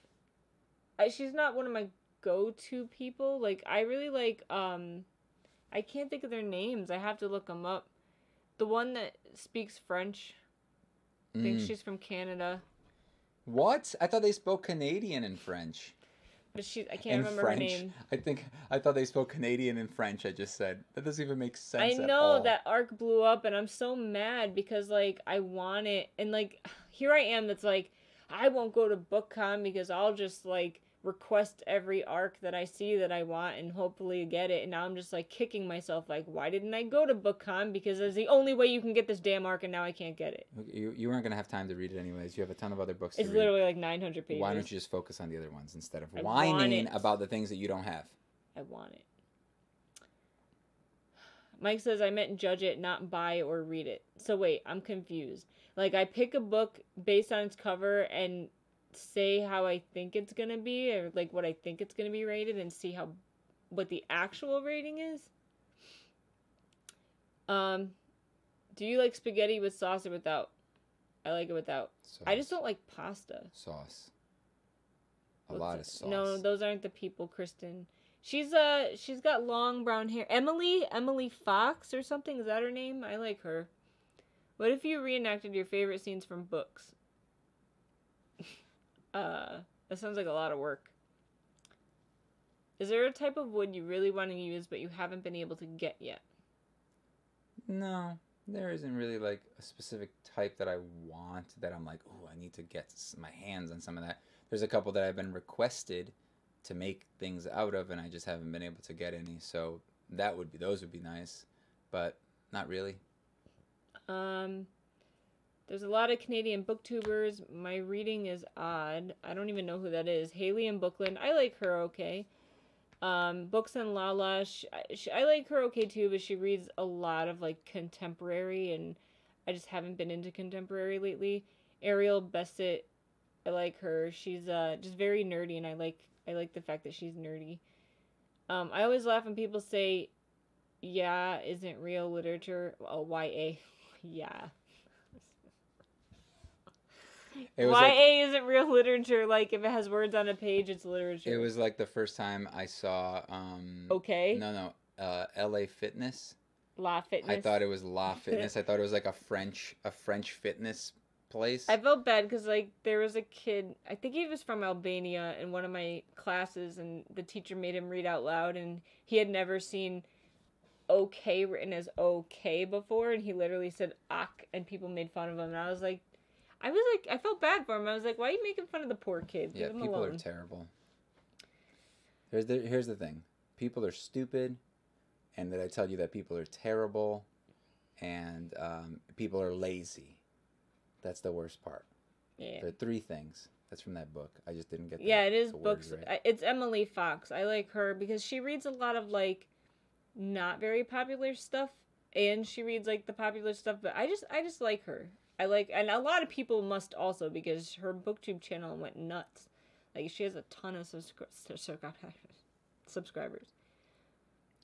She's not one of my go-to people. Like, I really like I can't think of their names. I have to look them up. The one that speaks French. I think she's from Canada. What? I thought they spoke Canadian and French. But I can't In remember French. her name. I thought they spoke Canadian and French. I just said that doesn't even make sense I at know all. that arc blew up, and I'm so mad because like I want it, and like here I am. That's like I won't go to BookCon because I'll just like request every arc that I see that I want and hopefully get it. And now I'm just like kicking myself, like why didn't I go to BookCon? Because it's the only way you can get this damn arc, and now I can't get it. You weren't gonna have time to read it anyways. You have a ton of other books It's to read. literally like 900 pages. Why don't you just focus on the other ones instead of I whining want it. about the things that you don't have? I want it. Mike says I meant judge it, not buy or read it. So wait, I'm confused. Like I pick a book based on its cover and say how I think it's gonna be, or like what I think it's gonna be rated, and see what the actual rating is. Do you like spaghetti with sauce or without? I like it without. Sauce. I just don't like pasta. Sauce. A lot of sauce. No, those aren't the people, Kristen. She's got long brown hair. Emily Fox or something, is that her name? I like her. What if you reenacted your favorite scenes from books? That sounds like a lot of work. Is there a type of wood you really want to use but you haven't been able to get yet? No, there isn't really like a specific type that I want that I'm like, oh, I need to get my hands on some of that. There's a couple that I've been requested to make things out of, and I just haven't been able to get any. So those would be nice, but not really. There's a lot of Canadian booktubers. My reading is odd. I don't even know who that is. Haley in Bookland. I like her okay. Books and Lala. I like her okay too, but she reads a lot of like contemporary, and I just haven't been into contemporary lately. Ariel Bessett. I like her. She's just very nerdy, and I like the fact that she's nerdy. I always laugh when people say, "Yeah, isn't real literature." Oh, YA. Yeah. YA isn't real literature. Like, if it has words on a page, it's literature. It was like the first time I saw... Okay. No. LA Fitness. La Fitness. I thought it was La Fitness. I thought it was like a French fitness place. I felt bad because, like, there was a kid, I think he was from Albania, in one of my classes, and the teacher made him read out loud, and he had never seen okay written as okay before, and he literally said ak, and people made fun of him, and I felt bad for him. I was like, why are you making fun of the poor kid? Yeah, people are terrible. Here's the thing. People are stupid, and did I tell you that people are terrible, and people are lazy. That's the worst part. Yeah. There are 3 things. That's from that book. I just didn't get that. Yeah, it is books. Right. It's Emily Fox. I like her because she reads a lot of, like, not very popular stuff, and she reads, like, the popular stuff, but I just like her. And a lot of people must also, because her booktube channel went nuts. Like, she has a ton of subscribers.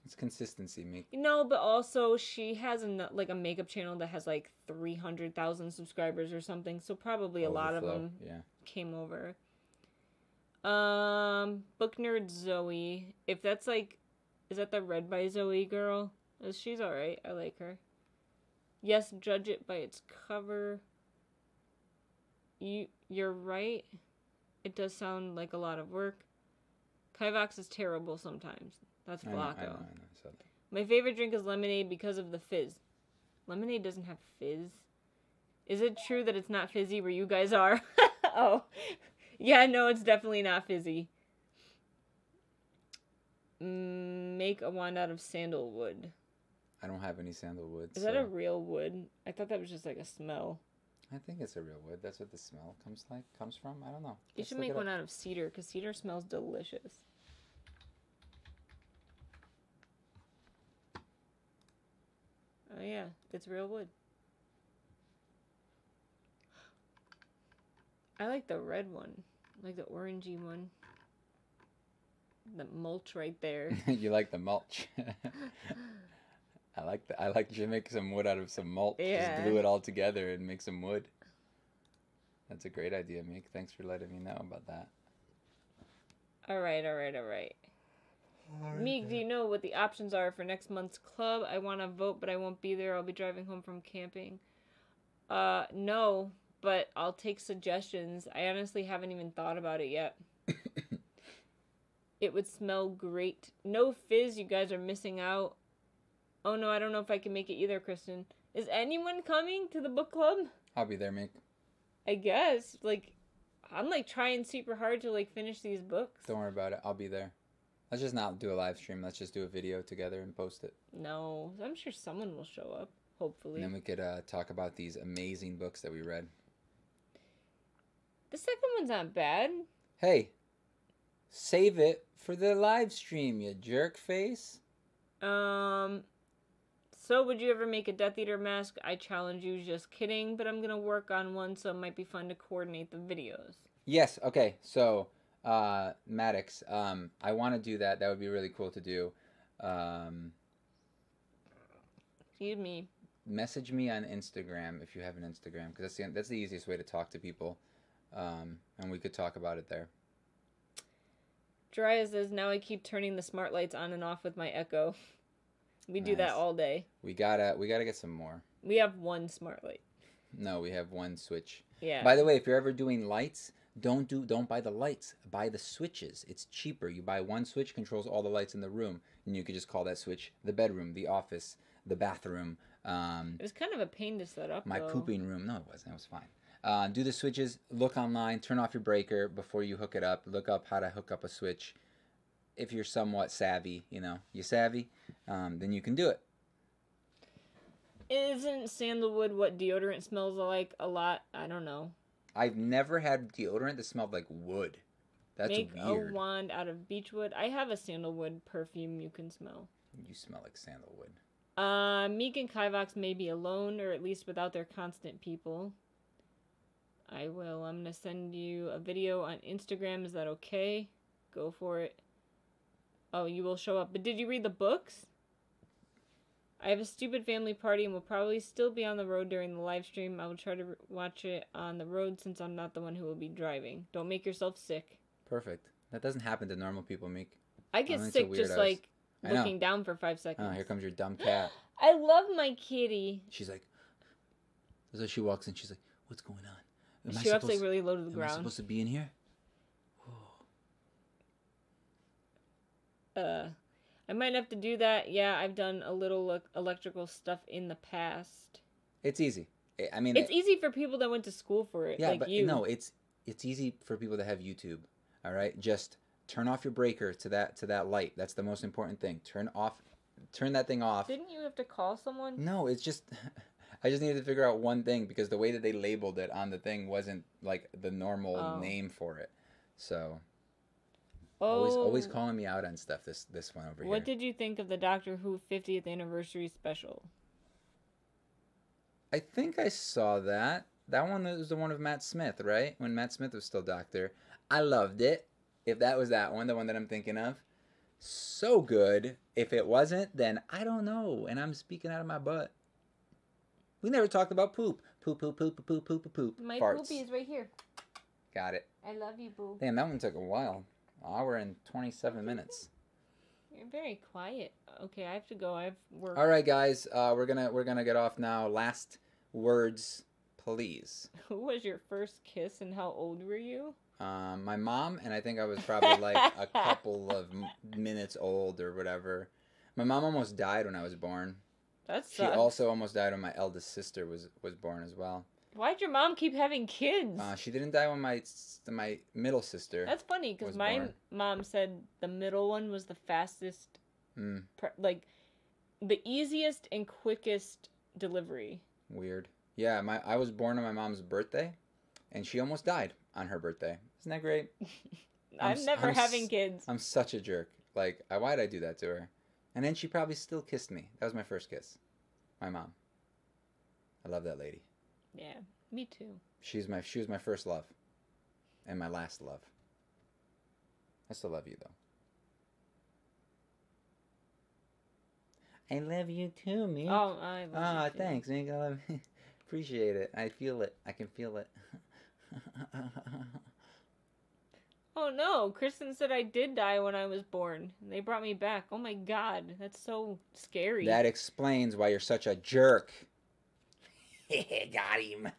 It's consistency, Meek. No, but also she has a makeup channel that has like 300,000 subscribers or something. So probably a lot of them came over. Book nerd Zoe. If that's like, is that the Read by Zoe girl? She's alright. I like her. Yes, judge it by its cover. You're right. It does sound like a lot of work. Kivox is terrible sometimes. That's Flacco. I know. My favorite drink is lemonade because of the fizz. Lemonade doesn't have fizz. Is it true that it's not fizzy where you guys are? Oh. Yeah, no, it's definitely not fizzy. Make a wand out of sandalwood. I don't have any sandalwood. Is that a real wood? I thought that was just like a smell. I think it's a real wood. That's what the smell comes from. I don't know. You should make one out of cedar because cedar smells delicious. Oh yeah, it's real wood. I like the red one. I like the orangey one. The mulch right there. You like the mulch. I like to make some wood out of some mulch. Yeah. Just glue it all together and make some wood. That's a great idea, Meek. Thanks for letting me know about that. All right. Meek, do you know what the options are for next month's club? I want to vote, but I won't be there. I'll be driving home from camping. No, but I'll take suggestions. I honestly haven't even thought about it yet. It would smell great. No fizz, you guys are missing out. Oh no, I don't know if I can make it either, Kristen. Is anyone coming to the book club? I'll be there, Meek. I guess. Like, I'm like trying super hard to like finish these books. Don't worry about it. I'll be there. Let's just not do a live stream. Let's just do a video together and post it. No, I'm sure someone will show up. Hopefully. And then we could talk about these amazing books that we read. The second one's not bad. Hey, save it for the live stream, you jerk face. So would you ever make a Death Eater mask? I challenge you. Just kidding, but I'm gonna work on one, so it might be fun to coordinate the videos. Yes. Okay. So, Maddox, I want to do that. That would be really cool to do. Excuse me. Message me on Instagram if you have an Instagram, because that's the easiest way to talk to people, and we could talk about it there. Jiraiya says, now I keep turning the smart lights on and off with my Echo. We do that all day. We gotta get some more. We have one smart light. No, we have one switch. Yeah. By the way, if you're ever doing lights, don't buy the lights. Buy the switches. It's cheaper. You buy one switch, controls all the lights in the room, and you could just call that switch the bedroom, the office, the bathroom. It was kind of a pain to set up. My though. pooping room. No, it wasn't. It was fine. Do the switches. Look online. Turn off your breaker before you hook it up. Look up how to hook up a switch. If you're somewhat savvy, you savvy, then you can do it. Isn't sandalwood what deodorant smells like a lot? I don't know. I've never had deodorant that smelled like wood. That's Make weird. a wand out of beechwood. I have a sandalwood perfume you can smell. You smell like sandalwood. Meek and Kivox may be alone, or at least without their constant people. I will. I'm going to send you a video on Instagram. Is that okay? Go for it. Oh, you will show up. But did you read the books? I have a stupid family party and will probably still be on the road during the live stream. I will try to watch it on the road since I'm not the one who will be driving. Don't make yourself sick. Perfect. That doesn't happen to normal people, Meek. I get sick just like looking down for 5 seconds. Oh, here comes your dumb cat. I love my kitty. She's like, so she walks in. She's like, what's going on? She walks like really low to the ground. Am I supposed to be in here? I might have to do that. Yeah, I've done a little electrical stuff in the past. It's easy. I mean, it's easy for people that went to school for it. Yeah, like but you. No, it's easy for people that have YouTube. All right, just turn off your breaker to that light. That's the most important thing. Turn that thing off. Didn't you have to call someone? No, it's just I just needed to figure out one thing because the way that they labeled it on the thing wasn't like the normal name for it. So always calling me out on stuff. This one over here. What did you think of the Doctor Who 50th anniversary special? I think I saw that. That one was the one of Matt Smith, right? When Matt Smith was still Doctor. I loved it. If that was that one, the one that I'm thinking of. So good. If it wasn't, then I don't know. And I'm speaking out of my butt. We never talked about poop. Poop, poop, poop, poop, poop, poop, poop. My Farts. poopy is right here. Got it. I love you, boo. Damn, that one took a while. An hour and 27 minutes. You're very quiet. Okay, I have to go. I have work. All right, guys. We're gonna get off now. Last words, please. Who was your first kiss and how old were you? My mom, and I think I was probably like a couple of minutes old or whatever. My mom almost died when I was born. That sucks. She also almost died when my eldest sister was born as well. Why'd your mom keep having kids? She didn't die when my middle sister. That's funny because my mom said the middle one was the fastest, like the easiest and quickest delivery. Weird. Yeah, I was born on my mom's birthday, and she almost died on her birthday. Isn't that great? I'm never having kids. I'm such a jerk. Like, why'd I do that to her? And then she probably still kissed me. That was my first kiss. My mom. I love that lady. Yeah, me too. She was my first love. And my last love. I still love you, though. I love you too, Meek. Oh, I love you too. Thanks, Meek. I love you. Appreciate it. I feel it. I can feel it. Oh no, Kristen said I did die when I was born. They brought me back. Oh my god, that's so scary. That explains why you're such a jerk. Got him.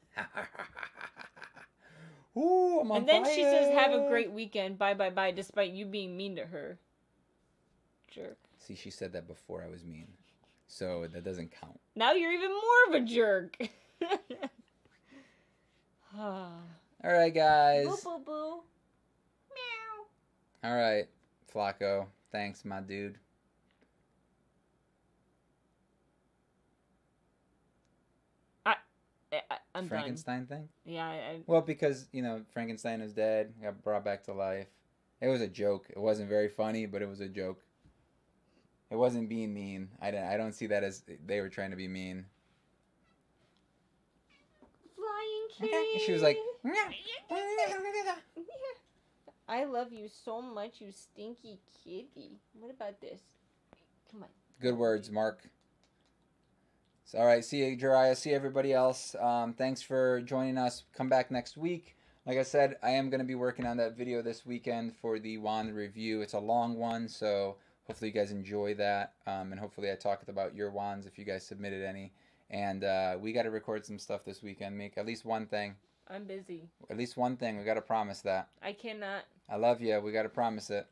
Ooh, I'm on And then fire. she says, "Have a great weekend. Bye, bye, bye," despite you being mean to her. Jerk. See, she said that before I was mean. So that doesn't count. Now you're even more of a jerk. All right, guys. Boo, boo, boo. Meow. All right, Flacco. Thanks, my dude. I'm Frankenstein done. thing? Yeah. Well, because, Frankenstein is dead. Got brought back to life. It was a joke. It wasn't very funny, but it was a joke. It wasn't being mean. I don't see that as they were trying to be mean. Flying kitty. She was like, I love you so much, you stinky kitty. What about this? Come on. good words, Mark. So, all right, see you, Jiraiya. See everybody else. Thanks for joining us. Come back next week. Like I said, I am going to be working on that video this weekend for the wand review. It's a long one, so hopefully you guys enjoy that. And hopefully I talked about your wands if you guys submitted any. And we got to record some stuff this weekend. Make at least one thing. I'm busy. At least one thing. We got to promise that. I cannot. I love you. We got to promise it.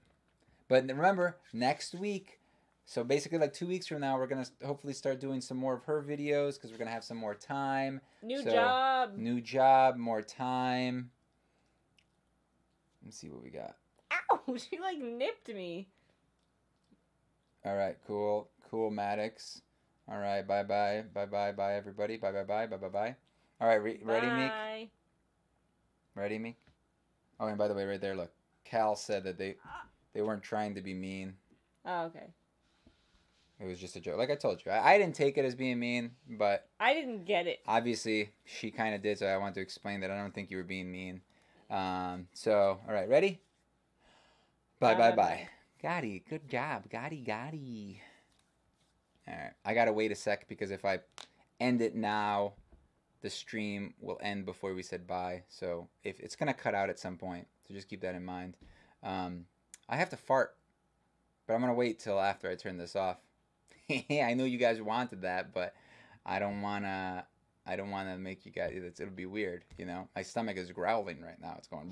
But remember, next week, so basically like 2 weeks from now, we're going to hopefully start doing some more of her videos because we're going to have some more time. New job. New job, more time. Let's see what we got. Ow! She like nipped me. All right, cool. Cool, Maddox. All right, bye-bye. Bye-bye, bye, everybody. Bye-bye-bye, bye-bye-bye. All right, ready, Meek? Bye. Ready, Meek? Oh, and by the way, right there, look. Cal said that they weren't trying to be mean. Oh, okay. It was just a joke. Like I told you, I didn't take it as being mean, but I didn't get it. obviously she kind of did, so I want to explain that I don't think you were being mean. So, all right, ready? Bye-bye-bye. Gotti, good job. Gotti. All right, I got to wait a sec because if I end it now, the stream will end before we said bye. So if it's going to cut out at some point, so just keep that in mind. I have to fart, but I'm going to wait till after I turn this off. I know you guys wanted that, but I don't want to make you guys, it'll be weird, My stomach is growling right now. It's going